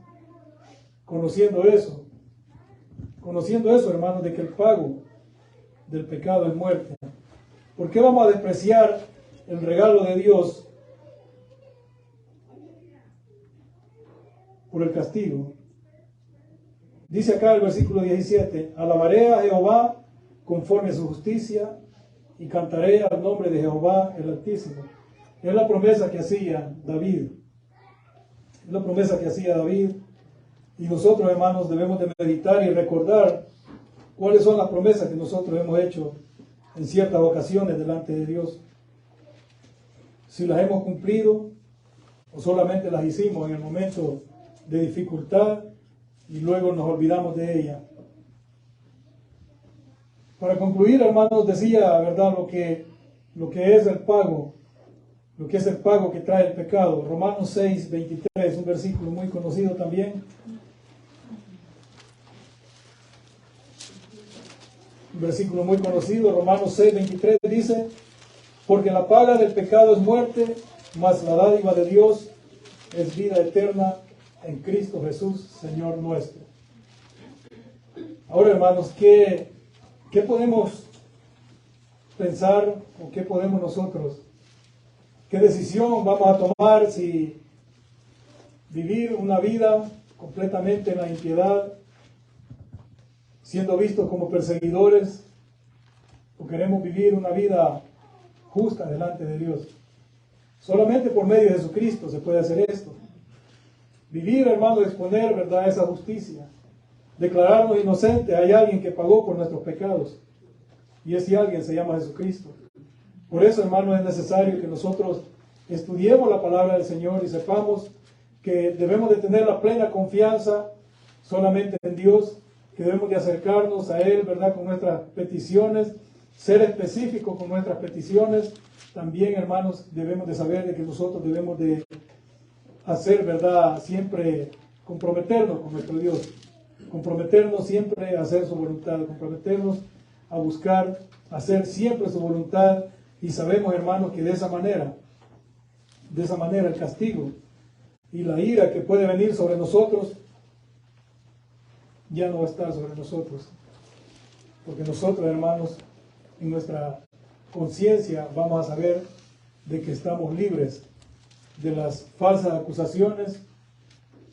[SPEAKER 1] Conociendo eso, hermanos, de que el pago del pecado es muerte. ¿Por qué vamos a despreciar el regalo de Dios por el castigo? Dice acá el versículo 17, alabaré a Jehová conforme a su justicia y cantaré al nombre de Jehová el Altísimo. Es la promesa que hacía David. Es la promesa que hacía David. Y nosotros, hermanos, debemos de meditar y recordar cuáles son las promesas que nosotros hemos hecho en ciertas ocasiones delante de Dios. Si las hemos cumplido o solamente las hicimos en el momento de dificultad y luego nos olvidamos de ella. Para concluir, hermanos, decía, ¿verdad?, lo que es el pago, lo que es el pago que trae el pecado. Romanos 6, 23, un versículo muy conocido también. Un versículo muy conocido, Romanos 6, 23 dice, porque la paga del pecado es muerte, mas la dádiva de Dios es vida eterna en Cristo Jesús, Señor nuestro. Ahora, hermanos, ¿qué podemos pensar o qué podemos nosotros? ¿Qué decisión vamos a tomar si vivir una vida completamente en la impiedad, siendo vistos como perseguidores, o queremos vivir una vida justa delante de Dios? Solamente por medio de Jesucristo se puede hacer esto. Vivir, hermano, exponer, ¿verdad?, esa justicia. Declararnos inocentes. Hay alguien que pagó por nuestros pecados. Y ese alguien se llama Jesucristo. Por eso, hermano, es necesario que nosotros estudiemos la palabra del Señor y sepamos que debemos de tener la plena confianza solamente en Dios, que debemos de acercarnos a Él, ¿verdad?, con nuestras peticiones, ser específicos con nuestras peticiones. También, hermanos, debemos de saber de que nosotros debemos de hacer, ¿verdad?, siempre comprometernos con nuestro Dios, comprometernos siempre a hacer su voluntad, comprometernos a buscar, hacer siempre su voluntad. Y sabemos, hermanos, que de esa manera el castigo y la ira que puede venir sobre nosotros ya no va a estar sobre nosotros, porque nosotros, hermanos, en nuestra conciencia vamos a saber de que estamos libres de las falsas acusaciones,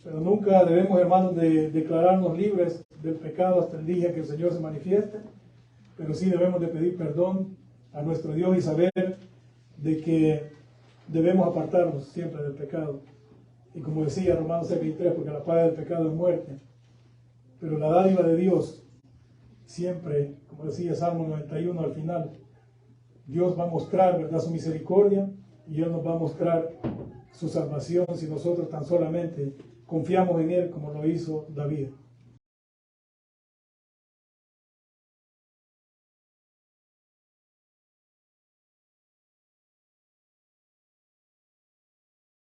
[SPEAKER 1] pero nunca debemos, hermanos, de declararnos libres del pecado hasta el día que el Señor se manifieste, pero sí debemos de pedir perdón a nuestro Dios y saber de que debemos apartarnos siempre del pecado. Y como decía Romanos 6:23, porque la paga del pecado es muerte, pero la dádiva de Dios siempre, como decía Salmo 91 al final, Dios va a mostrar, ¿verdad?, su misericordia, y Él nos va a mostrar su salvación si nosotros tan solamente confiamos en Él como lo hizo David.